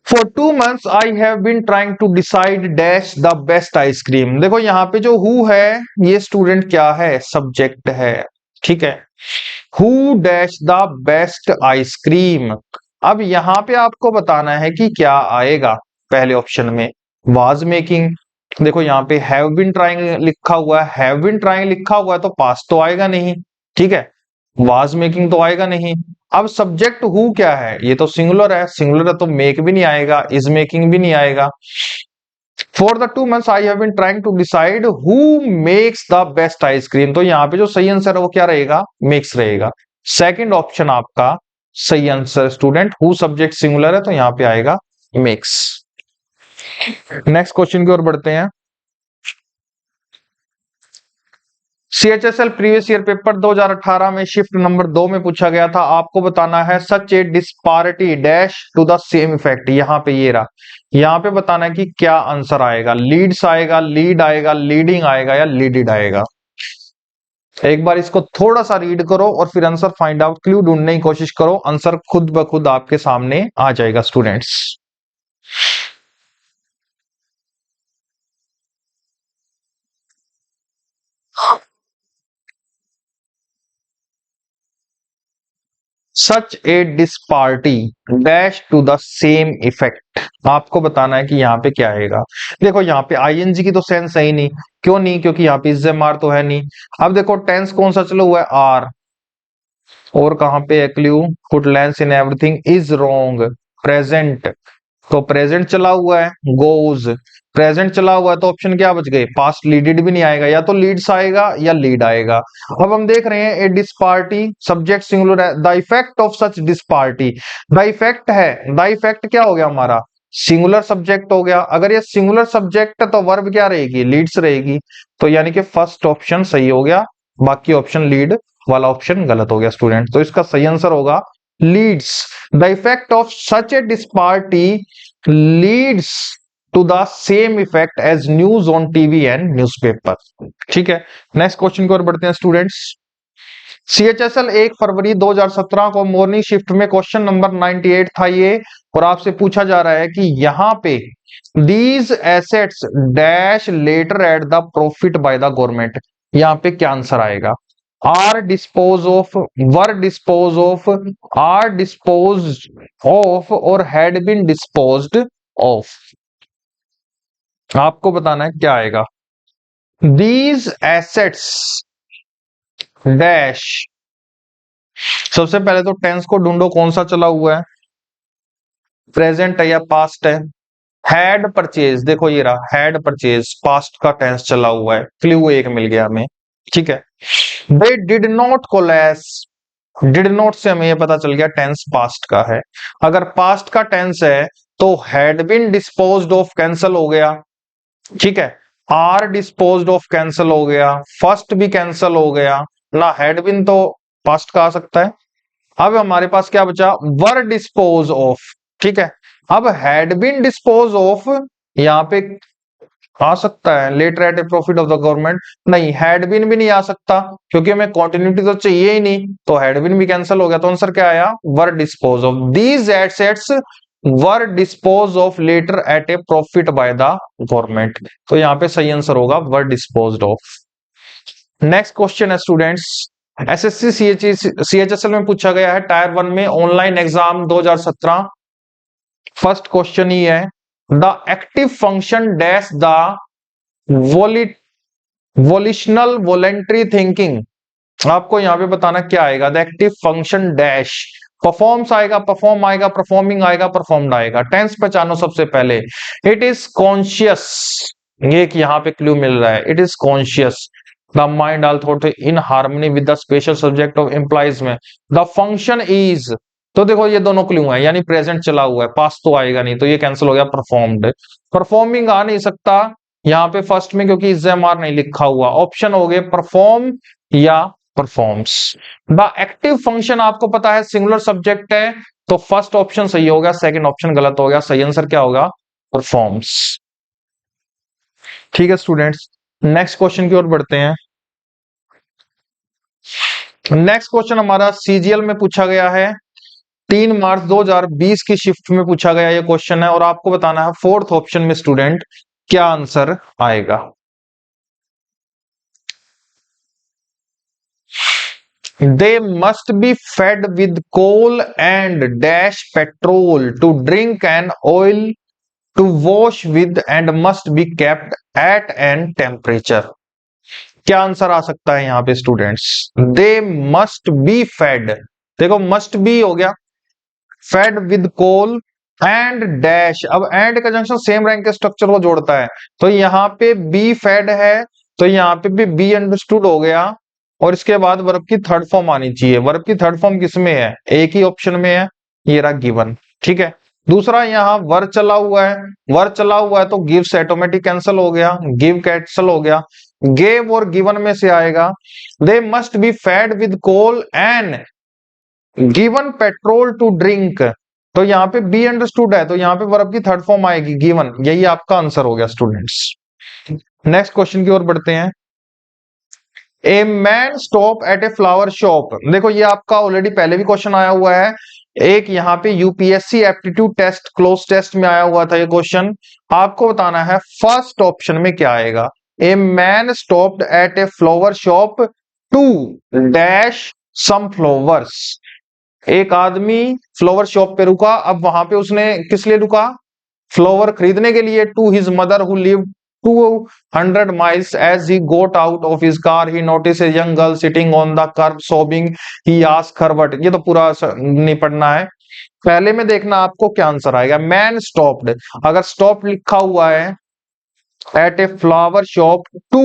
For 2 months I have been trying to decide dash the best ice cream। देखो यहाँ पे जो who है ये स्टूडेंट क्या है, सब्जेक्ट है, ठीक है। Who dash the best ice cream। अब यहाँ पे आपको बताना है कि क्या आएगा, पहले ऑप्शन में was making। देखो यहाँ पे have been trying लिखा हुआ है, have been trying लिखा हुआ है तो past तो आएगा नहीं, ठीक है, was making तो आएगा नहीं। अब सब्जेक्ट हु क्या है, ये तो सिंगुलर है, सिंगुलर है तो मेक भी नहीं आएगा, इज मेकिंग भी नहीं आएगा। For the 2 months I have been trying to decide who makes the best ice cream, तो यहाँ पे जो सही आंसर है वो क्या रहेगा, मेक्स रहेगा। सेकंड ऑप्शन आपका सही answer student, who subject singular है तो यहाँ पे आएगा मेक्स। नेक्स्ट क्वेश्चन की ओर बढ़ते हैं। सीएचएसएल प्रीवियस ईयर पेपर 2018 में शिफ्ट नंबर 2 में पूछा गया था, आपको बताना है such a disparity dash to the same effect. यहाँ पे ये रहा, यहाँ पे बताना है कि क्या आंसर आएगा, लीड्स आएगा, लीड आएगा, लीडिंग आएगा या लीडिड आएगा। एक बार इसको थोड़ा सा रीड करो और फिर आंसर फाइंड आउट, क्लू ढूंढने की कोशिश करो, आंसर खुद ब खुद आपके सामने आ जाएगा students. Such a disparity dash to the same effect, आपको बताना है कि यहाँ पे क्या आएगा। देखो यहाँ पे आईएनजी की तो सेंस है ही नहीं, क्यों नहीं, क्योंकि यहाँ पे इज एम आर तो है नहीं। अब देखो टेंस कौन सा चला हुआ है, आर, और कहां पे है clue, put lens in everything is wrong, present, तो प्रेजेंट चला हुआ है, गोज, प्रेजेंट चला हुआ है तो ऑप्शन क्या बच गए, पास्ट लीडेड भी नहीं आएगा, या तो लीड्स आएगा या लीड आएगा। अब हम देख रहे हैं ए डिस्पार्टी, सब्जेक्ट सिंगुलर है, the effect of such disparity, the effect है, द इफेक्ट क्या हो गया हमारा, सिंगुलर सब्जेक्ट हो गया। अगर ये सिंगुलर सब्जेक्ट है तो वर्ब क्या रहेगी, लीड्स रहेगी, तो यानी कि फर्स्ट ऑप्शन सही हो गया, बाकी ऑप्शन लीड वाला ऑप्शन गलत हो गया स्टूडेंट। तो इसका सही आंसर होगा leads, the effect of such a disparity leads to the same effect as news on TV and newspaper. ठीक है, नेक्स्ट क्वेश्चन की ओर बढ़ते हैं स्टूडेंट्स। सीएचएसएल 1 फरवरी 2017 को मॉर्निंग शिफ्ट में क्वेश्चन नंबर 98 था ये, और आपसे पूछा जा रहा है कि यहां पे these assets dash later at the profit by the government, यहां पे क्या आंसर आएगा, are dispose of, were dispose of, are dispose of, और हैड बीन डिस्पोज्ड ऑफ, आपको बताना है क्या आएगा। दीज एसेट्स डैश, सबसे पहले तो टेंस को ढूंढो कौन सा चला हुआ है, प्रेजेंट है या पास्ट है। हैड परचेज, देखो ये रहा हैड परचेज, पास्ट का टेंस चला हुआ है, क्लू एक मिल गया हमें। ठीक है, they did not coalesce, did not say हमें ये पता चल गया टेंस पास्ट का है। अगर पास्ट का टेंस है तो had been disposed of cancel हो गया। ठीक है, आर डिस्पोज्ड ऑफ कैंसल हो गया, फर्स्ट भी कैंसल हो गया ना, हैड बीन तो पास्ट का आ सकता है। अब हमारे पास क्या बचा, वर डिस्पोज ऑफ। ठीक है, अब हैड बीन डिस्पोज ऑफ यहां पे आ सकता है, later at a profit of the government, नहीं हैड बीन भी नहीं आ सकता क्योंकि हमें कंटिन्यूटी तो चाहिए ही नहीं, तो हैड बीन भी कैंसिल हो गया, तो आंसर क्या आया, were dispose of, these assets were dispose of later at a profit by the government, तो यहाँ पे सही आंसर होगा were disposed of. Next question है स्टूडेंट्स, एसएससी सीएचएसएल में पूछा गया है टायर 1 में ऑनलाइन एग्जाम 2017, फर्स्ट क्वेश्चन ही है, the active function dash the volitional voluntary thinking, आपको यहां पे बताना क्या आएगा, the active function dash, performs आएगा, परफॉर्म आएगा, परफॉर्मिंग आएगा, परफॉर्म्ड आएगा, टेंस पहचानो सबसे पहले, इट इज कॉन्शियस, ये एक यहां पे क्लू मिल रहा है, it is conscious, the mind all thought in harmony with the special subject of employees में, द फंक्शन इज, तो देखो ये दोनों क्लू है, यानी प्रेजेंट चला हुआ है, पास्ट तो आएगा नहीं, तो ये कैंसिल हो गया, परफॉर्म्ड, परफॉर्मिंग आ नहीं सकता यहाँ पे फर्स्ट में क्योंकि इज़-एम-आर नहीं लिखा हुआ, ऑप्शन हो गए परफॉर्म या परफॉर्म्स। द एक्टिव फंक्शन आपको पता है सिंगुलर सब्जेक्ट है, तो फर्स्ट ऑप्शन सही हो गया, सेकंड ऑप्शन गलत हो गया, सही आंसर क्या होगा, परफॉर्म्स। ठीक है स्टूडेंट्स, नेक्स्ट क्वेश्चन की ओर बढ़ते हैं। नेक्स्ट क्वेश्चन हमारा सीजीएल में पूछा गया है, 3 मार्च 2020 की शिफ्ट में पूछा गया ये क्वेश्चन है, और आपको बताना है फोर्थ ऑप्शन में स्टूडेंट क्या आंसर आएगा। They must be fed with coal and dash petrol to drink and oil to wash with and must be kept at an temperature, क्या आंसर आ सकता है यहां पे students, they must be fed, देखो मस्ट बी हो गया, fed with coal and dash, अब एंड कंजंक्शन सेम रैंक के स्ट्रक्चर को जोड़ता है, तो यहाँ पे बी फेड है, तो यहाँ पे भी बी अंडरस्टूड हो गया, और इसके बाद वर्ब की थर्ड फॉर्म आनी चाहिए, वर्ब की थर्ड फॉर्म किसमें है, एक ही ऑप्शन में है, ये रहा गिवन। ठीक है, दूसरा यहाँ वर चला हुआ है, वर चला हुआ है तो गिव्स ऑटोमेटिक कैंसिल हो गया, गिव कैंसिल हो गया, गेव और गिवन में से आएगा, they must be fed with coal and given petrol to drink, तो यहाँ पे बी अंडरस्टूड है, तो यहाँ पे वर्ब की थर्ड फॉर्म आएगी गिवन, यही आपका आंसर हो गया स्टूडेंट्स। नेक्स्ट क्वेश्चन की ओर बढ़ते हैं, ए man stop at a flower shop. देखो ये आपका ऑलरेडी पहले भी क्वेश्चन आया हुआ है, एक यहाँ पे UPSC aptitude test cloze test में आया हुआ था ये क्वेश्चन। आपको बताना है फर्स्ट ऑप्शन में क्या आएगा। A man stopped at a flower shop to dash some flowers. एक आदमी फ्लावर शॉप पे रुका, अब वहां पे उसने किस लिए रुका, फ्लावर खरीदने के लिए। To his mother who live 200 miles as he got out of his car he noticed a young girl sitting on the curb sobbing. He asked her what। ये तो पूरा नहीं पढ़ना है, पहले में देखना आपको क्या आंसर आएगा। मैन स्टॉप्ड, अगर स्टॉप लिखा हुआ है at a flower shop to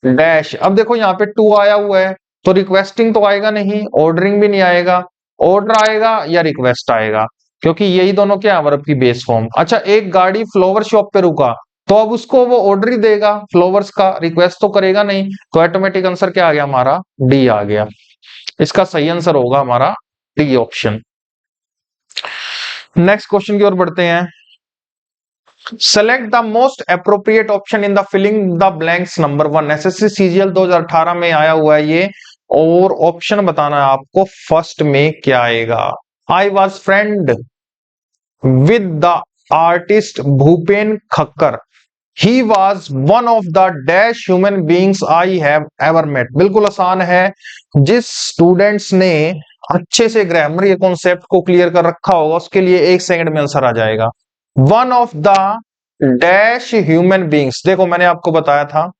dash, अब देखो यहाँ पे टू आया हुआ है तो रिक्वेस्टिंग तो आएगा नहीं, ऑर्डरिंग भी नहीं आएगा, ऑर्डर आएगा या रिक्वेस्ट आएगा, क्योंकि यही दोनों क्या है वर्ब की बेस फॉर्म। अच्छा एक गाड़ी फ्लावर शॉप पे रुका तो अब उसको वो ऑर्डर ही देगा फ्लावर्स का, रिक्वेस्ट तो करेगा नहीं, तो ऑटोमेटिक आंसर क्या आ गया हमारा, डी आ गया। इसका सही आंसर होगा हमारा डी ऑप्शन। नेक्स्ट क्वेश्चन की ओर बढ़ते हैं। Select the most appropriate option in the filling the blanks number 1। SSC CGL 2018 में आया हुआ है ये, और ऑप्शन बताना है आपको फर्स्ट में क्या आएगा। I was friend with the artist Bhupen Khakhar, he was one of the dash human beings I have ever met. बिल्कुल आसान है, जिस स्टूडेंट्स ने अच्छे से ग्रामर ये कॉन्सेप्ट को क्लियर कर रखा होगा उसके लिए 1 सेकंड में आंसर आ जाएगा। One of the dash human beings, देखो मैंने आपको बताया था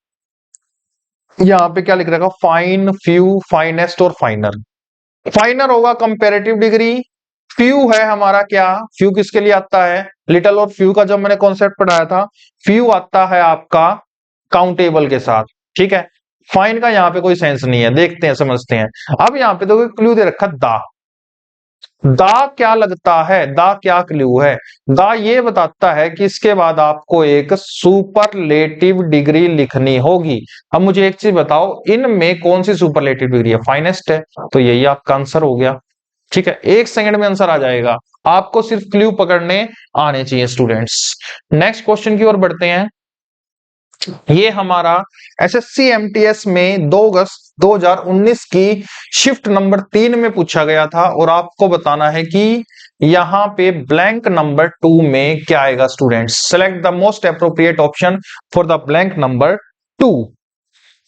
यहां पे क्या लिख रखा, फाइन, फ्यू, फाइनेस्ट और फाइनर। फाइनर होगा कंपैरेटिव डिग्री, फ्यू है हमारा क्या, फ्यू किसके लिए आता है, लिटिल और फ्यू का जब मैंने कॉन्सेप्ट पढ़ाया था, फ्यू आता है आपका काउंटेबल के साथ, ठीक है। फाइन का यहाँ पे कोई सेंस नहीं है, देखते हैं समझते हैं। अब यहाँ पे तो क्लू दे रखा दा, दा क्या लगता है, दा क्या क्लू है, दा ये बताता है कि इसके बाद आपको एक सुपरलेटिव डिग्री लिखनी होगी। अब मुझे एक चीज बताओ, इनमें कौन सी सुपरलेटिव डिग्री है, फाइनेस्ट है, तो यही आपका आंसर हो गया, ठीक है। 1 सेकंड में आंसर आ जाएगा, आपको सिर्फ क्लू पकड़ने आने चाहिए स्टूडेंट्स। नेक्स्ट क्वेश्चन की ओर बढ़ते हैं। ये हमारा एसएससी एमटीएस में 2 अगस्त 2019 की शिफ्ट नंबर 3 में पूछा गया था, और आपको बताना है कि यहां पे ब्लैंक नंबर 2 में क्या आएगा students. Select the most appropriate option for the blank number 2।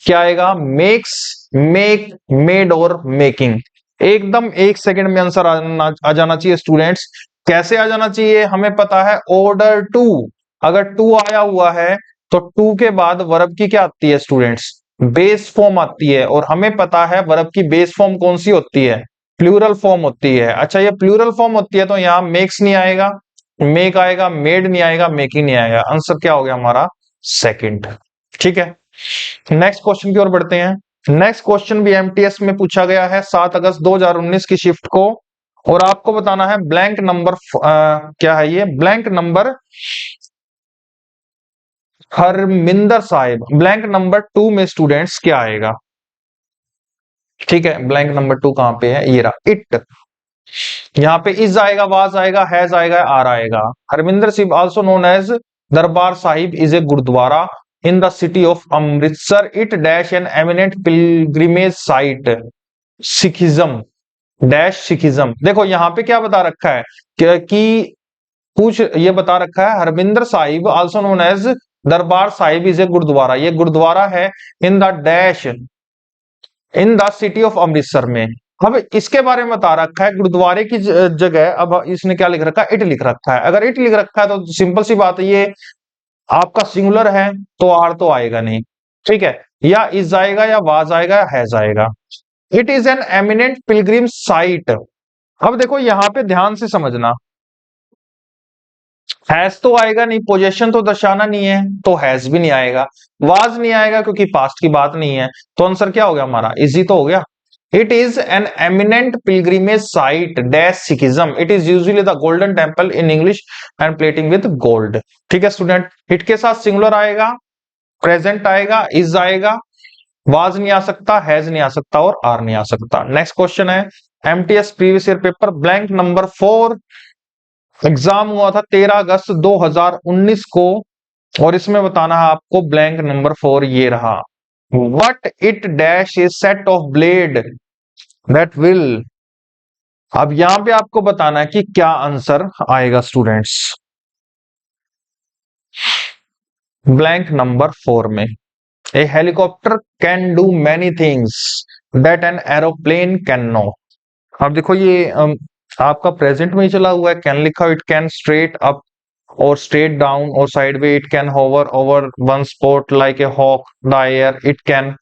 क्या आएगा, मेक्स, मेक, मेड और मेकिंग। एकदम 1 सेकंड में आंसर आ जाना चाहिए स्टूडेंट्स। कैसे आ जाना चाहिए, हमें पता है ऑर्डर टू, अगर टू आया हुआ है तो टू के बाद वर्ब की क्या आती है स्टूडेंट्स, बेस फॉर्म आती है, और हमें पता है वर्ब की बेस फॉर्म कौन सी होती है, प्लूरल फॉर्म होती है। अच्छा ये प्लूरल फॉर्म होती है तो यहाँ मेक्स नहीं आएगा, मेक आएगा, मेड नहीं आएगा, मेकिंग नहीं आएगा। आंसर क्या हो गया हमारा, सेकंड, ठीक है। नेक्स्ट क्वेश्चन की ओर बढ़ते हैं। नेक्स्ट क्वेश्चन भी एमटीएस में पूछा गया है 7 अगस्त 2019 की शिफ्ट को, और आपको बताना है ब्लैंक नंबर क्या है ये, blank number Harminder Sahib. Blank number 2 में स्टूडेंट्स क्या आएगा, ठीक है। ब्लैंक नंबर 2 कहां पे है, ये रहा, इट। यहाँ पे इज आएगा, वाज आएगा, हैज आएगा, आर आएगा। Harmandir Sahib also known as Darbar Sahib is a gurdwara in the city of Amritsar. It dash an eminent pilgrimage site, Sikhism dash Sikhism. देखो यहाँ पे क्या बता रखा है कि कुछ ये बता रखा है, Harminder Sahib also known as Darbar Sahib is a gurdwara, ये गुरुद्वारा है in the dash, in the city of Amritsar में। अब इसके बारे में बता रखा है गुरुद्वारे की जगह, अब इसने क्या लिख रखा है, इट लिख रखा है। अगर इट लिख रखा है तो सिंपल सी बात है, ये आपका सिंगुलर है तो आर तो आएगा नहीं, ठीक है। या इज आएगा, या वाज आएगा, या हैज आएगा। It is an eminent Pilgrim site. अब देखो यहां पे ध्यान से समझना, हैज तो आएगा नहीं, पोजेशन तो दर्शाना नहीं है तो हैज भी नहीं आएगा, वाज नहीं आएगा क्योंकि पास्ट की बात नहीं है, तो आंसर क्या हो गया हमारा, इजी तो हो गया। It is an eminent pilgrimage site dash Sikhism, it is usually the golden temple in English and plating with gold, ठीक है स्टूडेंट। इट के साथ सिंगुलर आएगा, प्रेजेंट आएगा, इज आएगा, वाज नहीं आ सकता, हैज नहीं आ सकता, और आर नहीं आ सकता। नेक्स्ट क्वेश्चन है MTS previous year paper blank number 4, exam हुआ था 13 अगस्त 2019 को, और इसमें बताना है आपको ब्लैंक नंबर 4 ये रहा। what it dash is set of blade that will। अब यहां पे आपको बताना है कि क्या आंसर आएगा स्टूडेंट्स। ब्लैंक नंबर 4 में a helicopter can do many things that an aeroplane can no. अब देखो ये आपका प्रेजेंट में ही चला हुआ है, कैन लिखा, इट कैन स्ट्रेट अप और स्ट्रेट डाउन और sideways, it can hover over one spot like a hawk the air, it can,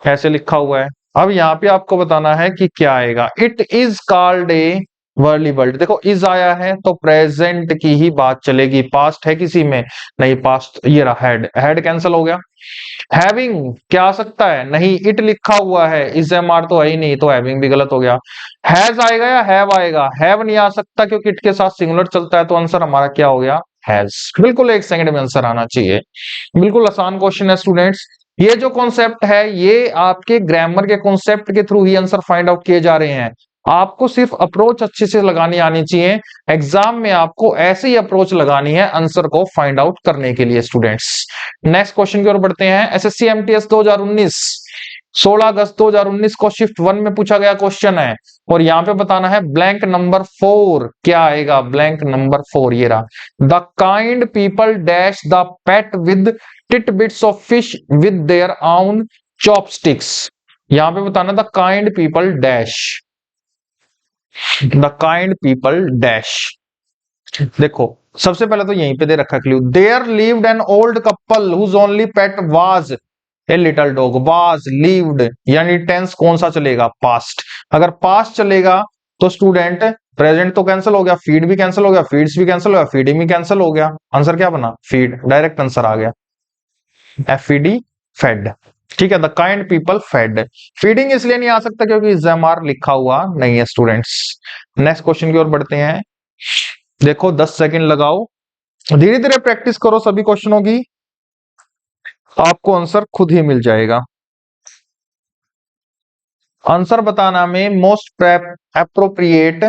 ऐसे लिखा हुआ है। अब यहाँ पे आपको बताना है कि क्या आएगा। It is called a whirly world, देखो इज आया है तो प्रेजेंट की ही बात चलेगी, पास्ट है किसी में नहीं, पास्ट ये रहा, हेड, हेड कैंसिल हो गया। हैविंग क्या आ सकता है, नहीं, इट लिखा हुआ है, इज एम आर तो है ही नहीं, तो हैविंग भी गलत हो गया। हैज आएगा या हैव आएगा, हैव नहीं आ सकता क्योंकि इट के साथ सिंगुलर चलता है, तो आंसर हमारा क्या हो गया, हैज। बिल्कुल 1 सेकंड में आंसर आना चाहिए। बिल्कुल आसान क्वेश्चन है स्टूडेंट्स। ये जो कॉन्सेप्ट है ये आपके ग्रामर के कॉन्सेप्ट के थ्रू ही आंसर फाइंड आउट किए जा रहे हैं। आपको सिर्फ अप्रोच अच्छे से लगानी आनी चाहिए। एग्जाम में आपको ऐसे ही अप्रोच लगानी है आंसर को फाइंड आउट करने के लिए स्टूडेंट्स। नेक्स्ट क्वेश्चन की ओर बढ़ते हैं। एसएससी एमटीएस 2019 16 अगस्त 2019 को शिफ्ट 1 में पूछा गया क्वेश्चन है और यहां पे बताना है ब्लैंक नंबर 4 क्या आएगा। ब्लैंक नंबर 4 ये रहा, the kind people dash the pet with titbits of fish with their own chopsticks. यहां पे बताना the kind people dash, the kind people dash. देखो सबसे पहले तो यहीं पे दे रखा clue, there lived an old couple whose only pet was a little dog. Was lived यानी टेंस कौन सा चलेगा, पास्ट। अगर पास्ट चलेगा तो स्टूडेंट प्रेजेंट तो कैंसिल हो गया, फीड भी कैंसिल हो गया, फीड्स भी कैंसिल हो गया, फीडिंग भी कैंसिल हो गया। आंसर क्या बना, फीड, डायरेक्ट आंसर आ गया, एफईडी, फेड। ठीक है, the kind people fed. Feeding इसलिए नहीं आ सकता क्योंकि जेमआर लिखा हुआ नहीं है स्टूडेंट्स। नेक्स्ट क्वेश्चन की ओर बढ़ते हैं। देखो 10 सेकंड लगाओ, धीरे धीरे प्रैक्टिस करो सभी क्वेश्चनों की, आपको आंसर खुद ही मिल जाएगा। आंसर बताना में most appropriate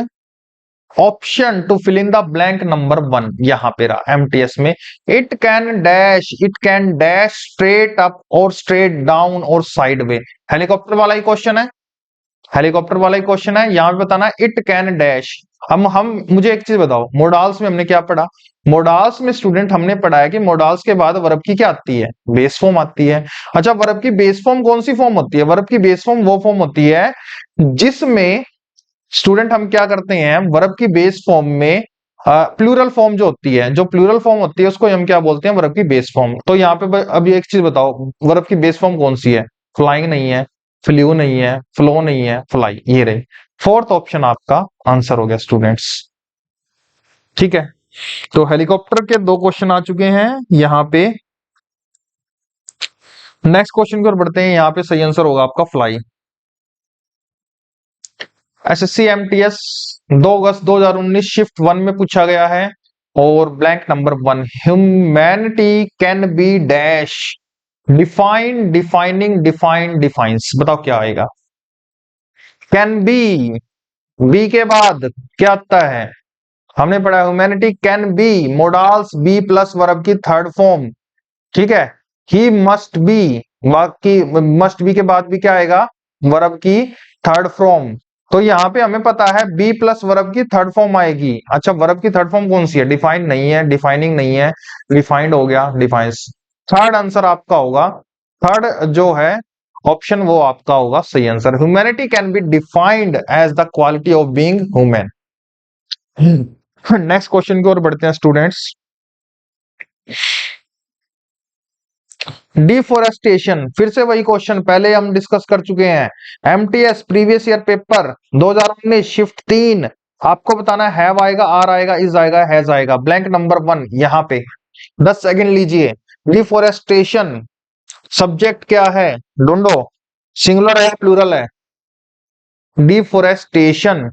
option to fill in the blank number 1 यहां पे रहा एमटीएस में। It can dash, it can dash straight up और स्ट्रेट डाउन और साइडवे। हेलीकॉप्टर वाला ही क्वेश्चन है, हेलीकॉप्टर वाला ही क्वेश्चन है। यहां पे बताना इट कैन डैश। हम मुझे एक चीज बताओ, मोडाल्स में हमने क्या पढ़ा। मोडाल्स में स्टूडेंट हमने पढ़ा है कि मोडाल्स के बाद वर्ब की क्या आती है, बेस फॉर्म आती है। अच्छा, वर्ब की बेस फॉर्म कौन सी फॉर्म होती है, वर्ब की बेस फॉर्म वो फॉर्म होती है जिसमें स्टूडेंट हम क्या करते हैं, वर्ब की बेस फॉर्म में प्लूरल फॉर्म जो होती है, जो प्लूरल फॉर्म होती है उसको हम क्या बोलते हैं, वर्ब की बेस फॉर्म। तो यहाँ पे अब एक चीज बताओ, वर्ब की बेस फॉर्म कौन सी है, फ्लाइंग नहीं है, फ्लू नहीं है, फ्लो नहीं है, फ्लाई, ये रही। फोर्थ ऑप्शन आपका आंसर हो गया स्टूडेंट्स। ठीक है, तो हेलीकॉप्टर के 2 क्वेश्चन आ चुके हैं यहाँ पे। नेक्स्ट क्वेश्चन की ओर बढ़ते हैं। यहाँ पे सही आंसर होगा आपका फ्लाई। एसएससी एमटीएस 2 अगस्त 2019 शिफ्ट 1 में पूछा गया है और blank number 1, humanity can B dash define, defining, define, defines. बताओ क्या आएगा। कैन बी, बी के बाद क्या आता है, हमने पढ़ा humanity can be, modals be plus verb की थर्ड फॉर्म। ठीक है, ही मस्ट बी, बाकी मस्ट बी के बाद भी क्या आएगा, वर्ब की थर्ड फॉर्म। तो यहाँ पे हमें पता है बी प्लस वर्ब की थर्ड फॉर्म आएगी। अच्छा, वर्ब की थर्ड फॉर्म कौन सी है, डिफाइन नहीं है, डिफाइनिंग नहीं है, डिफाइंड हो गया, डिफाइंस। थर्ड आंसर आपका होगा, थर्ड जो है ऑप्शन वो आपका होगा सही answer. Humanity can be defined as the quality of being human. Next question की ओर बढ़ते हैं स्टूडेंट्स। डिफोरेस्टेशन, फिर से वही क्वेश्चन पहले हम डिस्कस कर चुके हैं। MTS previous year paper 2019 shift 3। आपको बताना है हैव आएगा, आर आएगा, इज आएगा, हैज आएगा। ब्लैंक नंबर 1 यहां पे 10 सेकंड लीजिए। डिफोरेस्टेशन सब्जेक्ट क्या है, ढूंढो, सिंगुलर है प्लूरल है। डिफोरेस्टेशन,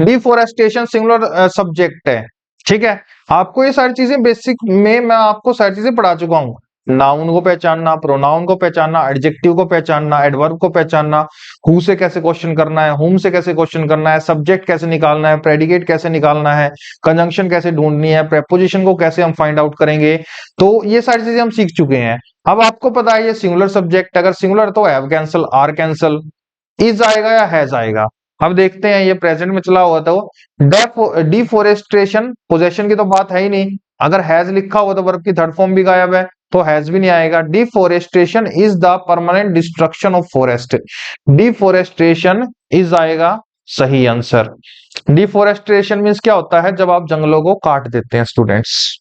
डिफोरेस्टेशन सिंगुलर सब्जेक्ट है। ठीक है, आपको ये सारी चीजें बेसिक में मैं आपको सारी चीजें पढ़ा चुका हूं। नाउन को पहचानना, प्रोनाउन को पहचानना, एडजेक्टिव को पहचानना, एडवर्ब को पहचानना, हु से कैसे क्वेश्चन करना है, हुम से कैसे क्वेश्चन करना है, सब्जेक्ट कैसे निकालना है, प्रेडिकेट कैसे निकालना है, कंजंक्शन कैसे ढूंढनी है, प्रेपोजिशन को कैसे हम फाइंड आउट करेंगे। तो ये सारी चीजें हम सीख चुके हैं। अब आपको पता है ये सिंगुलर सब्जेक्ट, अगर सिंगुलर तो have cancel, are cancel, is आएगा या हैज आएगा। अब देखते हैं ये प्रेजेंट में चला हुआ तो डिफोरेस्ट्रेशन, पोजेशन की तो बात है ही नहीं, अगर हैज लिखा हुआ तो वर्ब की थर्ड फॉर्म भी गायब है, तो हैज भी नहीं आएगा। Deforestation is the permanent destruction of forest, deforestation is आएगा सही आंसर। डिफोरेस्ट्रेशन मींस क्या होता है, जब आप जंगलों को काट देते हैं स्टूडेंट्स,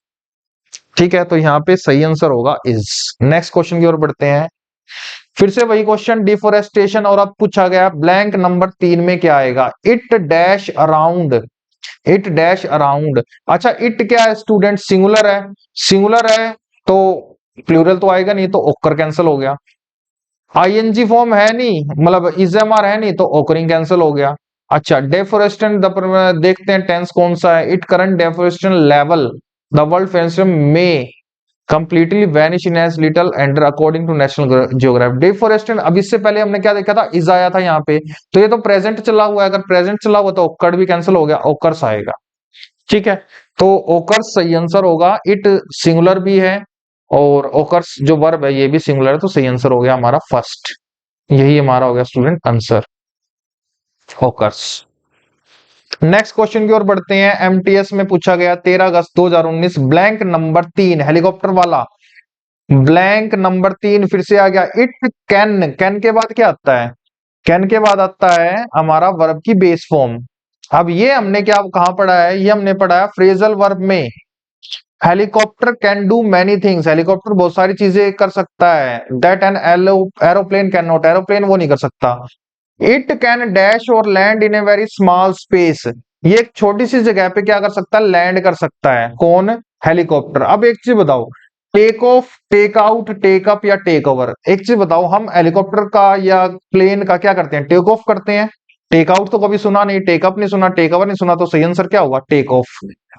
ठीक है, तो यहाँ पे सही आंसर होगा इज। नेक्स्ट क्वेश्चन की ओर बढ़ते हैं, फिर से वही क्वेश्चन डिफोरेस्टेशन, और अब पूछा गया ब्लैंक नंबर 3 में क्या आएगा, it dash around, it dash around. अच्छा इट क्या है स्टूडेंट, सिंगुलर है, सिंगुलर है तो प्लूरल तो आएगा नहीं, तो ओकर कैंसिल हो गया। आईएनजी फॉर्म है नहीं, मतलब इजएमआर है नहीं, तो ओकरिंग कैंसिल हो गया। अच्छा डेफोरेस्टेशन, देखते हैं टेंस कौन सा है, it current deforestation level the world फेंसियम में completely vanish in as little under according to National Geographic. Deforestation, अब इससे पहले हमने क्या देखा था, इज आया था यहाँ पे, तो ये तो प्रेजेंट चला हुआ है, अगर प्रेजेंट चला हुआ तो ओकर भी कैंसिल हो गया, ओकर्स आएगा, ठीक है, तो ओकर्स सही आंसर होगा। इट सिंगुलर भी है और ओकर्स जो वर्ब है ये भी सिंगुलर है, तो सही आंसर हो गया हमारा फर्स्ट, यही हमारा हो गया student answer, occurs. Next question की ओर बढ़ते हैं, एमटीएस में पूछा गया 13 अगस्त 2019, ब्लैंक नंबर 3 हेलीकॉप्टर वाला, ब्लैंक नंबर 3 फिर से आ गया, इट कैन, कैन के बाद क्या आता है, कैन के बाद आता है हमारा वर्ब की बेस फॉर्म। अब ये हमने क्या कहां पढ़ा है, ये हमने पढ़ा है फ्रेजल वर्ब में, helicopter can do many things, helicopter बहुत सारी चीजें कर सकता है, that an aeroplane can not, aeroplane वो नहीं कर सकता। इट कैन डैश और land in a very small space, ये एक छोटी सी जगह पे क्या कर सकता है, लैंड कर सकता है, कौन, हेलीकॉप्टर। अब एक चीज बताओ, take off, take out, take up या टेक ओवर, एक चीज बताओ, हम हेलीकॉप्टर का या प्लेन का क्या करते हैं, टेक ऑफ करते हैं, टेक आउट तो कभी सुना नहीं, टेक अप नहीं सुना, टेक ओवर नहीं सुना, तो सही आंसर क्या होगा, टेक ऑफ।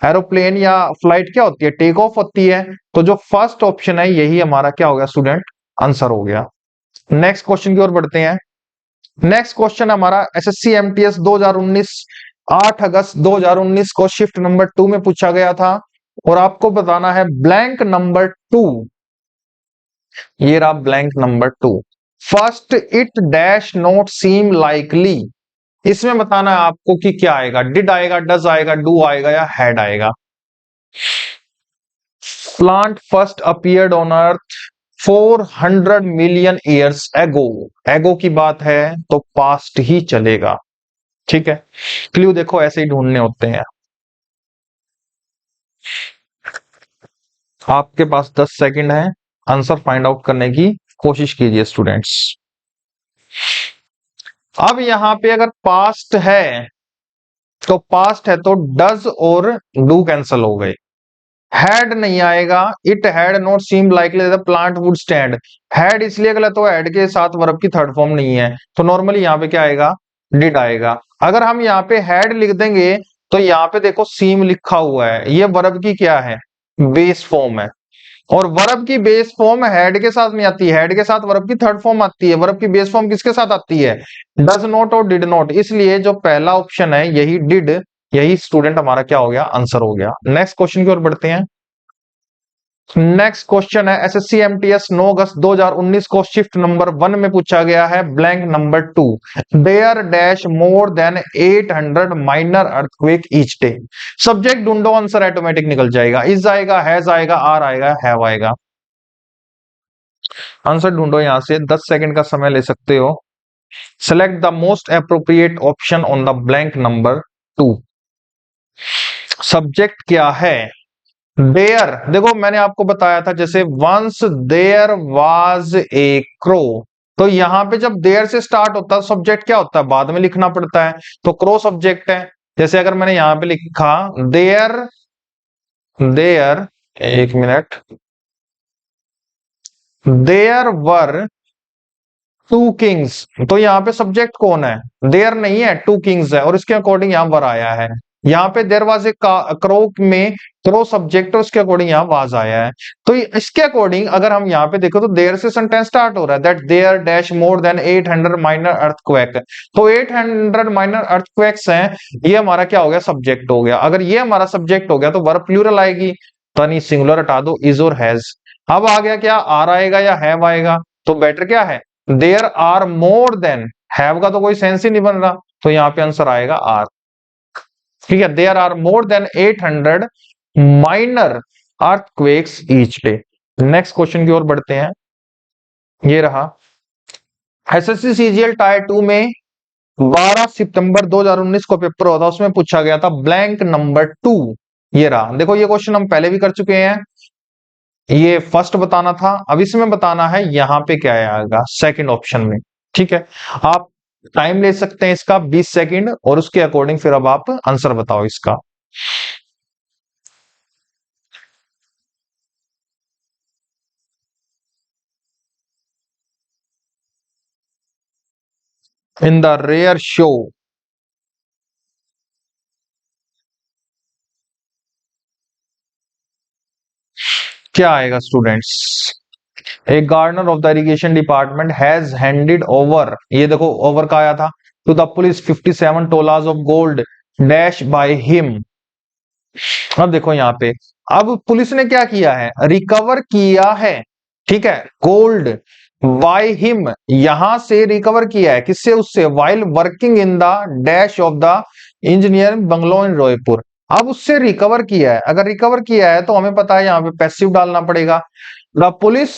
एरोप्लेन या फ्लाइट क्या होती है, टेक ऑफ होती है, तो जो फर्स्ट ऑप्शन है यही हमारा क्या हो गया स्टूडेंट, आंसर हो गया। नेक्स्ट क्वेश्चन की ओर बढ़ते हैं, नेक्स्ट क्वेश्चन हमारा एसएससी एमटीएस 2019, 8 अगस्त 2019 को शिफ्ट नंबर 2 में पूछा गया था, और आपको बताना है ब्लैंक नंबर 2, ये रहा blank number 2, first it dash not seem likely, इसमें बताना है आपको कि क्या आएगा, डिड आएगा, डज आएगा, डू आएगा या हैड आएगा। Plant first appeared on earth 400 million years ago, एगो की बात है तो पास्ट ही चलेगा, ठीक है, क्लू देखो ऐसे ही ढूंढने होते हैं। आपके पास 10 सेकंड है, आंसर फाइंड आउट करने की कोशिश कीजिए स्टूडेंट्स। अब यहां पे अगर पास्ट है तो पास्ट है तो डज और डू कैंसल हो गए, हैड नहीं आएगा, it had not seem likely the plant would stand, had इसलिए गलत हो, हैड के साथ वर्ब की थर्ड फॉर्म नहीं है, तो नॉर्मली यहाँ पे क्या आएगा, डिड आएगा। अगर हम यहाँ पे हैड लिख देंगे तो यहाँ पे देखो सीम लिखा हुआ है, ये वर्ब की क्या है, बेस फॉर्म है, और वर्ब की बेस फॉर्म हेड के साथ नहीं आती, हेड के साथ वर्ब की थर्ड फॉर्म आती है, वर्ब की बेस फॉर्म किसके साथ आती है, डज नॉट और डिड नॉट, इसलिए जो पहला ऑप्शन है यही डिड, यही स्टूडेंट हमारा क्या हो गया, आंसर हो गया। नेक्स्ट क्वेश्चन की ओर बढ़ते हैं, नेक्स्ट क्वेश्चन है एसएससी एमटीएस 9 अगस्त 2019 को शिफ्ट नंबर 1 में पूछा गया है, blank number 2, there dash more than 800 minor earthquake each day, subject ढूंढो, आंसर ऑटोमेटिक निकल जाएगा, इज आएगा, हैज आएगा, आर आएगा, हैव आएगा, आंसर ढूंढो यहां से, 10 सेकंड का समय ले सकते हो। Select the most appropriate option on the blank number 2, subject क्या है, देयर, देखो मैंने आपको बताया था जैसे once there was a crow, तो यहां पे जब देयर से स्टार्ट होता है सब्जेक्ट क्या होता है, बाद में लिखना पड़ता है, तो क्रो सब्जेक्ट है। जैसे अगर मैंने यहां पे लिखा देयर, देयर, एक minute, there were two kings, तो यहाँ पे सब्जेक्ट कौन है, देयर नहीं है, टू किंग्स है, और इसके अकॉर्डिंग यहां वर आया है, यहाँ पे देयर वाज ए क्रो में क्रो सब्जेक्ट, उसके अकॉर्डिंग यहाँ वाज आया है। तो इसके अकॉर्डिंग अगर हम यहाँ पे देखो तो देयर से सेंटेंस स्टार्ट हो रहा है, that there dash more than 800 minor earthquake. तो 800 माइनर अर्थक्वेक्स हैं, ये हमारा क्या हो गया, सब्जेक्ट हो गया। अगर ये हमारा सब्जेक्ट हो गया तो वर्ब प्लूरल आएगी, तो नहीं सिंगुलर हटा दो, इज और हैज। अब आ गया क्या, आर आएगा या हैव आएगा, तो बेटर क्या है, there are more than, have का तो कोई सेंस ही नहीं बन रहा, तो यहाँ पे आंसर आएगा आर। ठीक है, there are more than 800 minor earthquakes each day. Next question की ओर बढ़ते हैं, ये रहा एसएससी सीजीएल टायर 2 में 12 सितंबर 2019 को पेपर हुआ था, उसमें पूछा गया था ब्लैंक नंबर 2। ये रहा, देखो ये क्वेश्चन हम पहले भी कर चुके हैं, ये फर्स्ट बताना था, अब इसमें बताना है यहाँ पे क्या आएगा सेकंड ऑप्शन में। ठीक है, आप टाइम ले सकते हैं इसका 20 सेकंड, और उसके अकॉर्डिंग फिर अब आप आंसर बताओ इसका। इन द रेयर शो, क्या आएगा students, a gardener of the irrigation department has handed over, ये देखो ओवर का आया था, to the police 57 tolas of gold dash by him. अब देखो यहाँ पे, अब पुलिस ने क्या किया है, रिकवर किया है, ठीक है, गोल्ड बाय हिम, यहां से रिकवर किया है, किससे, उससे, while working in the dash of the engineering bungalow in Raipur. अब उससे रिकवर किया है, अगर रिकवर किया है तो हमें पता है यहाँ पे पैसिव डालना पड़ेगा, the police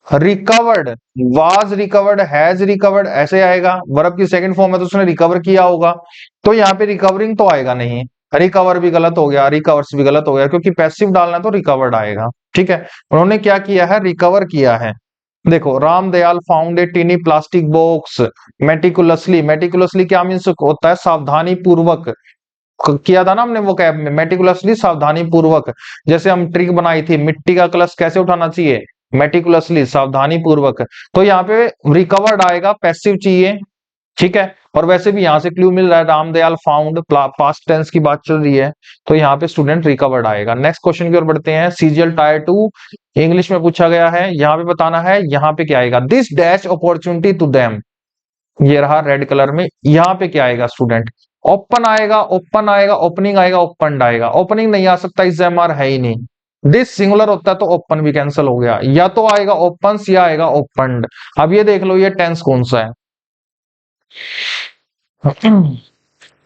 recovered, was recovered, has recovered, ऐसे आएगा, वर्ब की सेकंड फॉर्म है तो उसने रिकवर किया होगा, तो यहाँ पे रिकवरिंग तो आएगा नहीं, रिकवर भी गलत हो गया, रिकवर्स भी गलत हो गया, क्योंकि पैसिव डालना है तो रिकवर्ड आएगा। ठीक है, उन्होंने क्या किया है, रिकवर किया है। देखो, Ramdayal found a tiny plastic box meticulously, meticulously क्या मीन्स होता है, सावधानी पूर्वक, किया था ना हमने वो कैब में, मेटिकुलसली सावधानी पूर्वक, जैसे हम ट्रिक बनाई थी, मिट्टी का कलश कैसे उठाना चाहिए, मेटिकुलसली सावधानी पूर्वक, तो यहाँ पे रिकवर्ड आएगा, पैसिव चाहिए। ठीक है, और वैसे भी यहाँ से क्लू मिल रहा है, रामदयाल फाउंड, पास्ट टेंस की बात चल रही है, तो यहाँ पे स्टूडेंट रिकवर्ड आएगा। नेक्स्ट क्वेश्चन की ओर बढ़ते हैं, सीजीएल टायर 2 इंग्लिश में पूछा गया है, यहाँ पे बताना है, यहाँ पे क्या आएगा, this dash opportunity to them, ये रहा रेड कलर में, यहाँ पे क्या आएगा स्टूडेंट, ओपन आएगा, ओपन आएगा, ओपनिंग आएगा, ओपनड आएगा, ओपनिंग नहीं आ सकता, इस एमआर है ही नहीं, दिस सिंगुलर होता है तो ओपन भी कैंसिल हो गया, या तो आएगा ओपन्स या आएगा ओपनड। अब ये देख लो ये टेंस कौन सा है,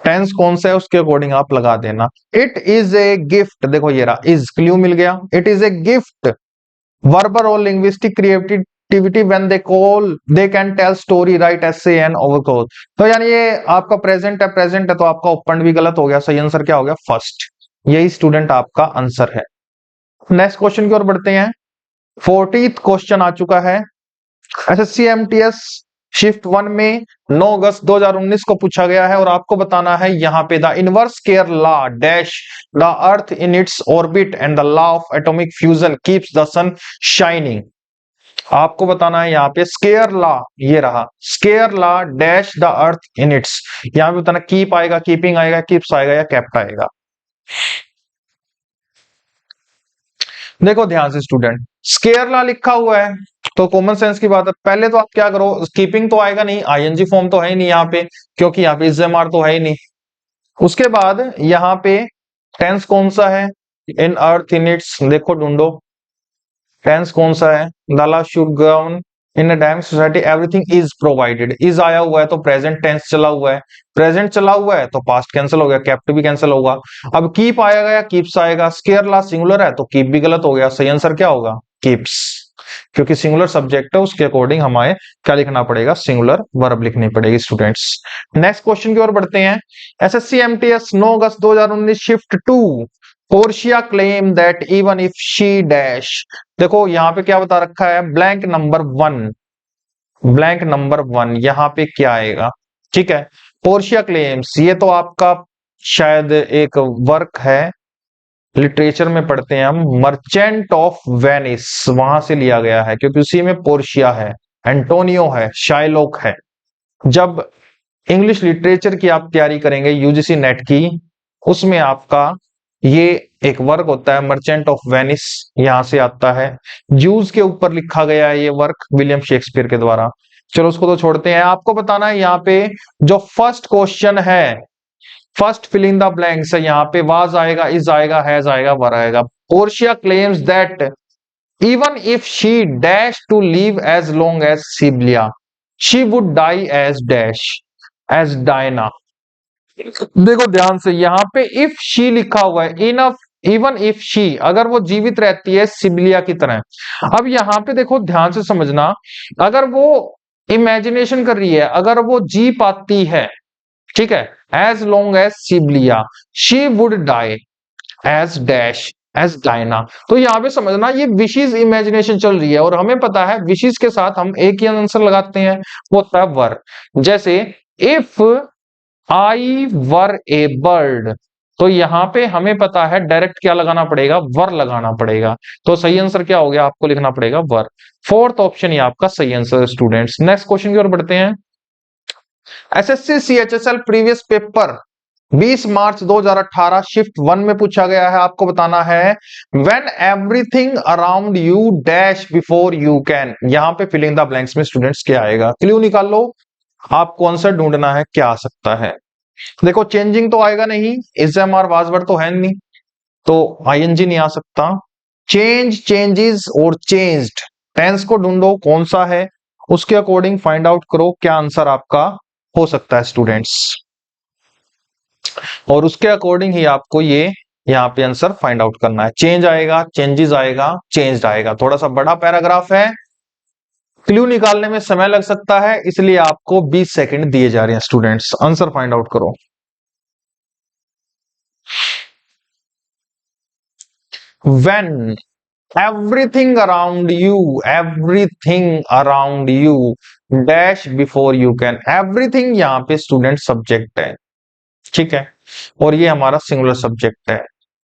टेंस कौन सा है उसके अकॉर्डिंग आप लगा देना। इट इज ए गिफ्ट, देखो ये रहा, इज क्ल्यू मिल गया, it is a gift, verbal और linguistic creativity when they call they can tell story write essay and overcall. तो यानी ये आपका प्रेजेंट है, प्रेजेंट है तो आपका ओपन भी गलत हो गया, सही आंसर क्या हो गया, फर्स्ट, यही स्टूडेंट आपका आंसर है। नेक्स्ट क्वेश्चन की ओर बढ़ते हैं, 40th क्वेश्चन आ चुका है, एसएससी एमटीएस शिफ्ट 1 में 9 अगस्त 2019 को पूछा गया है, और आपको बताना है यहाँ पे, the inverse square law dash the earth in its orbit and the law of atomic fusion keeps the sun shining. आपको बताना है यहाँ पे स्केयर लॉ, ये रहा square law dash the earth in its, यहाँ पे बताना कीप आएगा, कीपिंग आएगा, कीप्स आएगा या केप्ट आएगा। देखो ध्यान से स्टूडेंट, स्केयर लॉ लिखा हुआ है तो कॉमन सेंस की बात है, पहले तो आप क्या करो, कीपिंग तो आएगा नहीं, आईएनजी फॉर्म तो है ही नहीं यहाँ पे, क्योंकि यहाँ पे इजएमआर तो है ही नहीं। उसके बाद यहाँ पे टेंस कौन सा है, इन अर्थ इन इट्स, देखो ढूंढो टेंस कौन सा है, दाला should govern in a dynamic society, everything is provided, is आया हुआ है तो प्रेजेंट टेंस चला हुआ है, प्रेजेंट चला हुआ है तो पास्ट कैंसिल हो गया, केप्ट भी कैंसिल होगा। अब कीप आएगा या कीप्स आएगा, स्केयर ला सिंगुलर है तो कीप भी गलत हो गया, सही आंसर क्या होगा, कीप्स, क्योंकि सिंगुलर सब्जेक्ट है उसके अकॉर्डिंग हमें क्या लिखना पड़ेगा, सिंगुलर वर्ब लिखनी पड़ेगी स्टूडेंट्स। नेक्स्ट क्वेश्चन की ओर बढ़ते हैं, एसएससी एमटीएस 9 अगस्त 2019 shift 2, Portia claim that even if she dash, देखो यहाँ पे क्या बता रखा है, ब्लैंक नंबर 1, ब्लैंक नंबर 1 यहाँ पे क्या आएगा, ठीक है, पोर्शिया क्लेम्स, ये तो आपका शायद एक वर्क है, लिटरेचर में पढ़ते हैं हम, मर्चेंट ऑफ वेनिस, वहां से लिया गया है, क्योंकि उसी में पोर्शिया है, एंटोनियो है, शाइलोक है। जब इंग्लिश लिटरेचर की आप तैयारी करेंगे यूजीसी नेट की, उसमें आपका ये एक वर्क होता है मर्चेंट ऑफ वेनिस, यहां से आता है। ज्यूज के ऊपर लिखा गया है ये वर्क विलियम शेक्सपियर के द्वारा। चलो उसको तो छोड़ते हैं, आपको बताना है यहाँ पे जो फर्स्ट क्वेश्चन है, first fill in the blanks है, यहाँ पे वाज आएगा, इज आएगा, हैज आएगा, वर आएगा। Portia claims that even if she dash to live as long as Sibylla, she would die as dash as Diana। देखो ध्यान से, यहाँ पे इफ शी लिखा हुआ है, इनफ इवन इफ शी, अगर वो जीवित रहती है सिबिलिया की तरह। अब यहाँ पे देखो ध्यान से समझना, अगर वो इमेजिनेशन कर रही है, अगर वो जी पाती है, ठीक है, as long as Sibylla, she would die as dash as Diana. तो यहाँ पे समझना ये विशेष इमेजिनेशन चल रही है, और हमें पता है विशेष के साथ हम एक ही आंसर लगाते हैं, वो होता है वर। जैसे if I were A bird, तो यहाँ पे हमें पता है डायरेक्ट क्या लगाना पड़ेगा, वर लगाना पड़ेगा। तो सही आंसर क्या हो गया, आपको लिखना पड़ेगा वर। फोर्थ ऑप्शन ही आपका सही आंसर स्टूडेंट्स। नेक्स्ट क्वेश्चन की ओर बढ़ते हैं। एसएससी सीएचएसएल प्रीवियस पेपर 20 मार्च 2018 शिफ्ट 1 में पूछा गया है, आपको बताना है when everything around you dash before you can. यहां पे फिलिंग द ब्लैंक्स में स्टूडेंट्स क्या आएगा, क्लू निकाल लो, आपको आंसर ढूंढना है क्या आ सकता है। देखो चेंजिंग तो आएगा नहीं, इज एम आर वाजवर्ड तो है नहीं, तो आईएनजी नहीं आ सकता। चेंज, चेंजेस और चेंज्ड, टेंस को ढूंढो कौन सा है, उसके अकॉर्डिंग फाइंड आउट करो क्या आंसर आपका हो सकता है स्टूडेंट्स, और उसके अकॉर्डिंग ही आपको ये यहाँ पे आंसर फाइंड आउट करना है। चेंज आएगा, चेंजेस आएगा, चेंज्ड आएगा। थोड़ा सा बड़ा पैराग्राफ है, क्लू निकालने में समय लग सकता है, इसलिए आपको 20 सेकंड दिए जा रहे हैं स्टूडेंट्स, आंसर फाइंड आउट करो। When everything around you dash before you can, everything यहाँ पे स्टूडेंट सब्जेक्ट है, ठीक है, और ये हमारा सिंगुलर सब्जेक्ट है।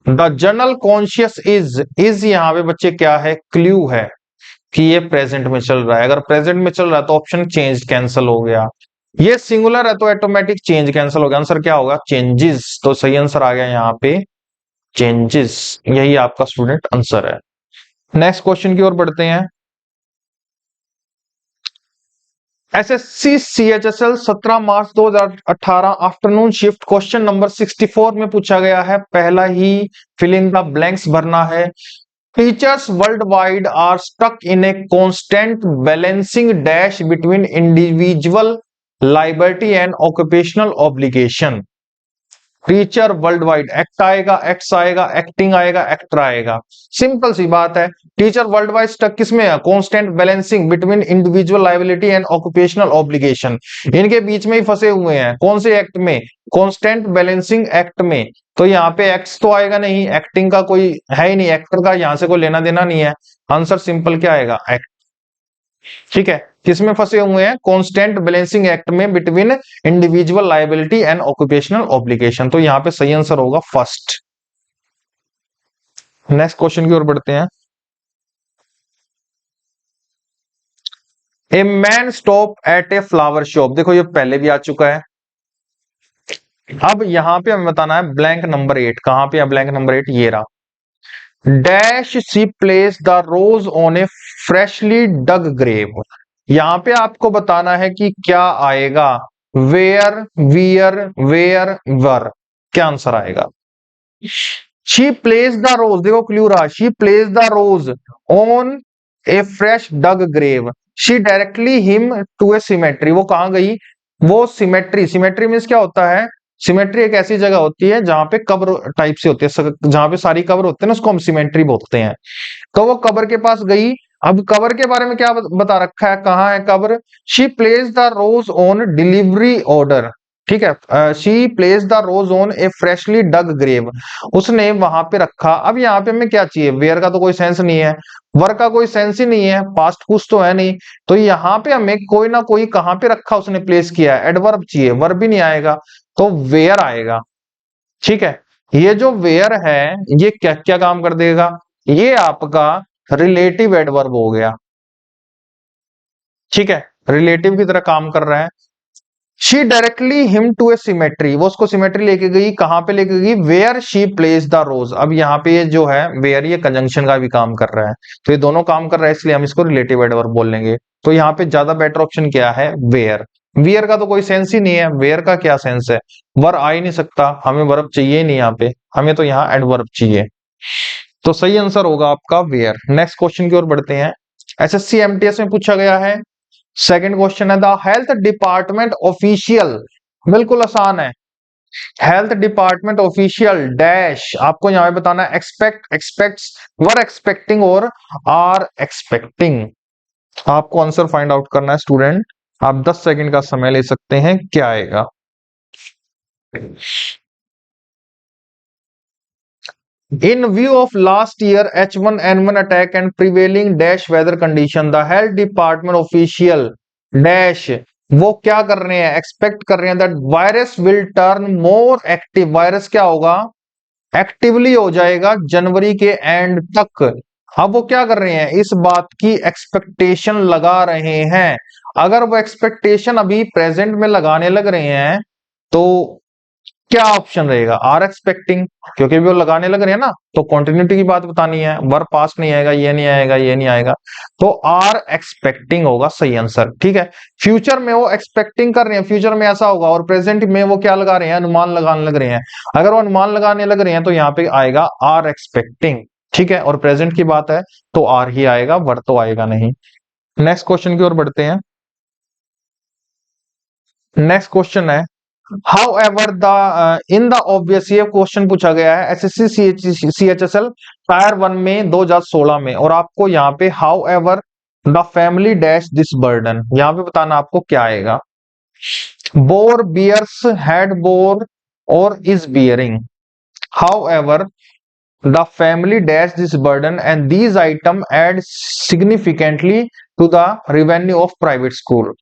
द जनरल कॉन्शियस इज यहाँ पे बच्चे क्या है, क्ल्यू है कि ये प्रेजेंट में चल रहा है। अगर प्रेजेंट में चल रहा है तो ऑप्शन चेंज कैंसिल हो गया, ये सिंगुलर है तो ऑटोमेटिक चेंज कैंसिल हो गया, आंसर क्या होगा, चेंजेस। तो सही आंसर आ गया यहाँ पे चेंजेस, यही आपका स्टूडेंट आंसर है। नेक्स्ट क्वेश्चन की ओर बढ़ते हैं। एसएससी सीएचएसएल 17 मार्च 2018 आफ्टरनून शिफ्ट क्वेश्चन नंबर 64 में पूछा गया है, पहला ही फिल इन द ब्लैंक्स भरना है। Teachers world wide are stuck in a constant balancing dash between individual liability and occupational obligation. Teacher world wide, act आएगा, एक्ट्स आएगा, एक्टिंग आएगा, एक्टर आएगा। सिंपल सी बात है, टीचर वर्ल्ड वाइड स्टक किसमें है, constant balancing between individual liability and occupational obligation, इनके बीच में ही फंसे हुए हैं। कौन से एक्ट में, कांस्टेंट बैलेंसिंग एक्ट में। तो यहाँ पे एक्ट्स तो आएगा नहीं, एक्टिंग का कोई है ही नहीं, एक्टर का यहाँ से कोई लेना देना नहीं है, आंसर सिंपल क्या आएगा, एक्ट। ठीक है, किसमें फंसे हुए हैं, कांस्टेंट बैलेंसिंग एक्ट में between individual liability and occupational obligation. तो यहाँ पे सही आंसर होगा फर्स्ट। नेक्स्ट क्वेश्चन की ओर बढ़ते हैं। ए man stop at a flower shop, देखो ये पहले भी आ चुका है। अब यहां पे हमें बताना है ब्लैंक नंबर 8, कहां पे है ब्लैंक नंबर 8, ये रहा। Dash she place the rose on a freshly dug grave, यहां पे आपको बताना है कि क्या आएगा, वेयर, वियर, वेयर, वर, क्या आंसर आएगा। शी प्लेस द रोज, देखो क्ल्यू रहा, she place the rose on a fresh dug grave, she directly him to a cemetery, वो कहां गई, वो सिमेट्री, सिमेट्री मीन्स क्या होता है, सिमेट्री एक ऐसी जगह होती है जहां पे कब्र टाइप से होती है, जहां पे सारी कब्र होते हैं ना, उसको हम सिमेट्री बोलते हैं। तो वो कब्र के पास गई। अब कब्र के बारे में क्या बता रखा है, कहाँ है कब्र, she place the rose on delivery order, ठीक है, she place the rose on a freshly dug grave, उसने वहां पे रखा। अब यहाँ पे हमें क्या चाहिए, वेयर का तो कोई सेंस नहीं है, वर का कोई सेंस ही नहीं है, पास्ट कुछ तो है नहीं, तो यहाँ पे हमें कोई ना कोई कहां पे रखा उसने प्लेस किया है, एडवर्ब चाहिए, वर्ब भी नहीं आएगा, तो वेयर आएगा। ठीक है, ये जो वेयर है ये क्या क्या काम कर देगा, ये आपका रिलेटिव एडवर्ब हो गया, ठीक है, रिलेटिव की तरह काम कर रहा है। She directly him to a cemetery, वो उसको सिमेट्री लेके गई, कहां पे लेके गई, where she place the rose. अब यहाँ पे ये जो है वेयर, ये कंजंक्शन का भी काम कर रहा है, तो ये दोनों काम कर रहा है, इसलिए हम इसको रिलेटिव एडवर्ब बोल लेंगे। तो यहाँ पे ज्यादा बेटर ऑप्शन क्या है, वेयर। वेयर का तो कोई सेंस ही नहीं है, वेयर का क्या सेंस है, वर आ ही नहीं सकता, हमें वर्ब चाहिए ही नहीं यहाँ पे, हमें तो यहाँ एडवर्ब चाहिए। तो सही आंसर होगा आपका वेयर। नेक्स्ट क्वेश्चन की ओर बढ़ते हैं। एसएससी एमटीएस में पूछा गया है, सेकंड क्वेश्चन है, द हेल्थ डिपार्टमेंट ऑफिशियल, बिल्कुल आसान है, हेल्थ डिपार्टमेंट ऑफिशियल डैश, आपको यहां पे बताना है एक्सपेक्ट, एक्सपेक्ट्स, वर एक्सपेक्टिंग और आर एक्सपेक्टिंग। आपको आंसर फाइंड आउट करना है स्टूडेंट, आप 10 सेकंड का समय ले सकते हैं, क्या आएगा। In view of last year H1N1 attack and prevailing dash weather condition, the health department official dash, वो क्या कर रहे हैं, एक्सपेक्ट कर रहे हैं that virus will turn more active, virus क्या होगा, एक्टिवली हो जाएगा जनवरी के एंड तक। अब वो क्या कर रहे हैं, इस बात की एक्सपेक्टेशन लगा रहे हैं। अगर वो एक्सपेक्टेशन अभी प्रेजेंट में लगाने लग रहे हैं तो क्या ऑप्शन रहेगा, आर एक्सपेक्टिंग, क्योंकि वो लगाने लग रहे हैं ना, तो कंटिन्यूटी की बात बतानी है, वर्ब पास्ट नहीं आएगा, ये नहीं आएगा, ये नहीं आएगा, तो आर एक्सपेक्टिंग होगा सही आंसर। ठीक है, फ्यूचर में वो एक्सपेक्टिंग कर रहे हैं, फ्यूचर में ऐसा होगा, और प्रेजेंट में वो क्या लगा रहे हैं, अनुमान लगाने लग रहे हैं। अगर वो अनुमान लगाने लग रहे हैं तो यहाँ पे आएगा आर एक्सपेक्टिंग। ठीक है, और प्रेजेंट की बात है तो आर ही आएगा, वर्ब तो आएगा नहीं। नेक्स्ट क्वेश्चन की ओर बढ़ते हैं। नेक्स्ट क्वेश्चन है, However, in the obvious, ये क्वेश्चन पूछा गया है एसएससी CHSL टायर 1 में 2016 में, और आपको यहाँ पे however the family dash this burden, यहाँ पे बताना आपको क्या आएगा, bore, bears, had bore और is bearing। However, the family dash this burden and these items add significantly to the revenue of private school।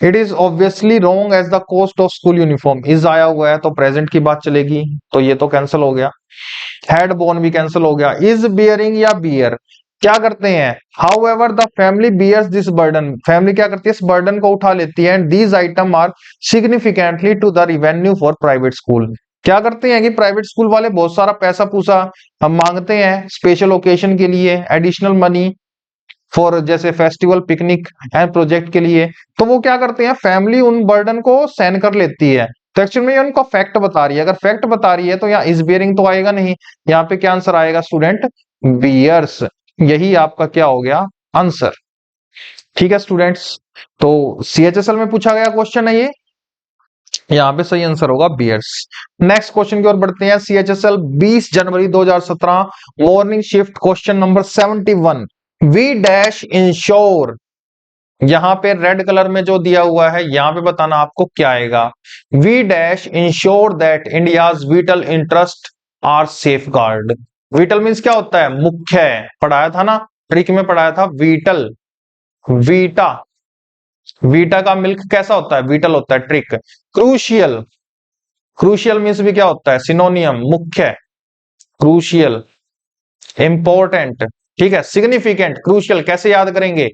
It is obviously wrong as the cost of school uniform, is आया हुआ है तो present की बात चलेगी, तो ये तो कैंसिल हो गया, हैड बोन भी कैंसिल हो गया, इज बियरिंग या बियर क्या करते हैं, however the family bears this burden, family क्या करती है, इस बर्डन को उठा लेती है, and these item are significantly to the revenue for private school. क्या करते हैं कि प्राइवेट स्कूल वाले बहुत सारा पैसा पूसा हम मांगते हैं स्पेशल ओकेशन के लिए, एडिशनल मनी फॉर जैसे फेस्टिवल, पिकनिक एंड प्रोजेक्ट के लिए, तो वो क्या करते हैं, फैमिली उन बर्डन को सहन कर लेती है। तो एक्चुअल में ये उनका फैक्ट बता रही है, अगर फैक्ट बता रही है तो यहाँ इज बियरिंग तो आएगा नहीं, यहाँ पे क्या आंसर आएगा स्टूडेंट, बियर्स, यही आपका क्या हो गया आंसर। ठीक है स्टूडेंट्स, तो सीएचएसएल में पूछा गया क्वेश्चन है ये, यहाँ पे सही आंसर होगा बियर्स। नेक्स्ट क्वेश्चन की ओर बढ़ते हैं, सीएचएसएल 20 जनवरी 2017 morning shift question number 71, we dash ensure, यहां पे रेड कलर में जो दिया हुआ है यहां पे बताना आपको क्या आएगा, we dash ensure that India's vital interest are safeguard. Vital means क्या होता है, मुख्य, पढ़ाया था ना, ट्रिक में पढ़ाया था, वीटल, वीटा, वीटा का मिल्क कैसा होता है, वीटल होता है, ट्रिक। क्रूशियल, क्रूशियल मीन्स भी क्या होता है, सिनोनियम, मुख्य, क्रूशियल, इंपॉर्टेंट, ठीक है, सिग्निफिकेंट, क्रूशियल कैसे याद करेंगे,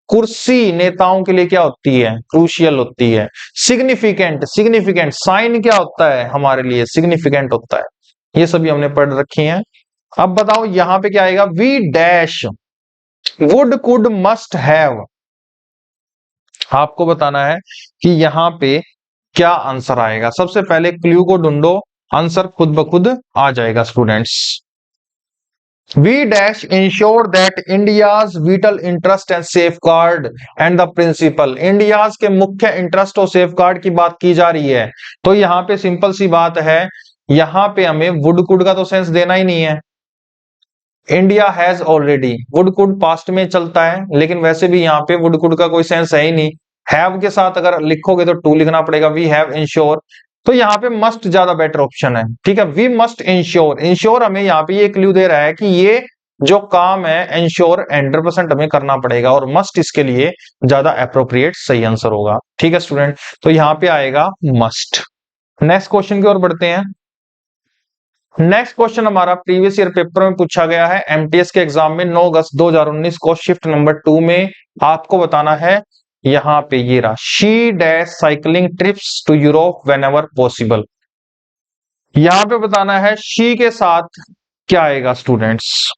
कुर्सी नेताओं के लिए क्या होती है, क्रूशियल होती है। सिग्निफिकेंट, सिग्निफिकेंट साइन क्या होता है हमारे लिए, सिग्निफिकेंट होता है। ये सभी हमने पढ़ रखी हैं। अब बताओ यहां पे क्या आएगा, we dash would could must have, आपको बताना है कि यहां पे क्या आंसर आएगा। सबसे पहले क्लू को ढूंढो, आंसर खुद ब खुद आ जाएगा students. We dash ensure that India's vital interest and safeguard and the principle, India's के मुख्य इंटरेस्ट और सेफगार्ड की बात की जा रही है, तो यहाँ पे सिंपल सी बात है, यहाँ पे हमें वुड कुड का तो सेंस देना ही नहीं है, India has already, would could past में चलता है, लेकिन वैसे भी यहाँ पे वुड कुड का कोई सेंस है ही नहीं, हैव के साथ अगर लिखोगे तो टू लिखना पड़ेगा, वी हैव इंश्योर, तो यहाँ पे मस्ट ज्यादा बेटर ऑप्शन है। ठीक है, वी मस्ट इंश्योर, इंश्योर हमें यहाँ पे ये क्लू दे रहा है कि ये जो काम है इंश्योर 100% हमें करना पड़ेगा, और मस्ट इसके लिए ज्यादा अप्रोप्रिएट सही आंसर होगा। ठीक है स्टूडेंट, तो यहाँ पे आएगा मस्ट। नेक्स्ट क्वेश्चन की ओर बढ़ते हैं। नेक्स्ट क्वेश्चन हमारा प्रीवियस ईयर पेपर में पूछा गया है, एमटीएस के एग्जाम में 9 अगस्त 2019 को शिफ्ट नंबर 2 में, आपको बताना है यहाँ पे ये रहा, she dash cycling trips to Europe whenever possible. यहाँ पे बताना है शी के साथ क्या आएगा students.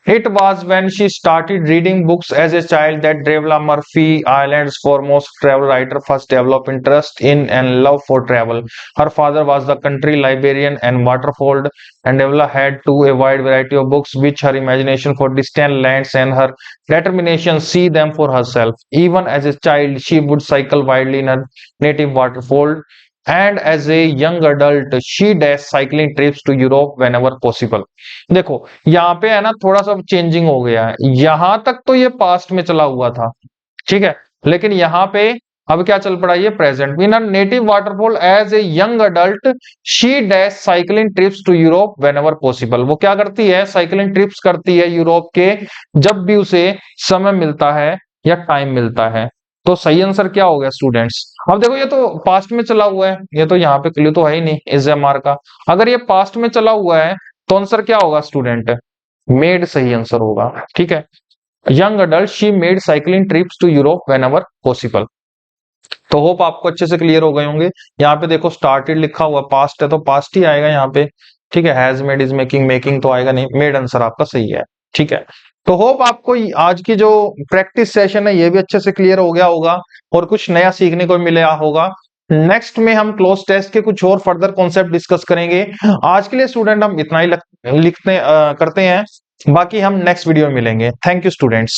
It was when she started reading books as a child that Drevla Murphy, Ireland's foremost travel writer, first developed interest in and love for travel. Her father was the country librarian and Waterford, and Drevla had to a wide variety of books, which her imagination for distant lands and her determination see them for herself. Even as a child, she would cycle widely in her native Waterford, and as a young adult, she dashed cycling trips to Europe whenever possible. देखो यहाँ पे है ना थोड़ा सा changing हो गया है, यहां तक तो ये पास्ट में चला हुआ था, ठीक है, लेकिन यहाँ पे अब क्या चल पड़ा, ये present. In native waterfall as a young adult she dash cycling trips to Europe whenever possible. वो क्या करती है, साइकिलिंग ट्रिप्स करती है यूरोप के जब भी उसे समय मिलता है या टाइम मिलता है। तो सही आंसर क्या हो गया स्टूडेंट्स। अब देखो ये तो पास्ट में चला हुआ है, ये तो यहाँ पे क्लियर तो है ही नहीं इस एमआर का। अगर ये पास्ट में चला हुआ है तो आंसर क्या होगा स्टूडेंट, मेड सही आंसर होगा, ठीक है। Young adult she made cycling trips to Europe whenever possible. तो होप आपको अच्छे से क्लियर हो गए होंगे। यहाँ पे देखो स्टार्टेड लिखा हुआ, पास्ट है तो पास्ट ही आएगा यहाँ पे, ठीक है। Has made, is making, making तो आएगा नहीं, मेड आंसर आपका सही है, ठीक है। तो होप आपको आज की जो प्रैक्टिस सेशन है ये भी अच्छे से क्लियर हो गया होगा और कुछ नया सीखने को मिला होगा। नेक्स्ट में हम क्लोज टेस्ट के कुछ और फर्दर कॉन्सेप्ट डिस्कस करेंगे। आज के लिए स्टूडेंट हम इतना ही करते हैं, बाकी हम नेक्स्ट वीडियो में मिलेंगे। Thank you students.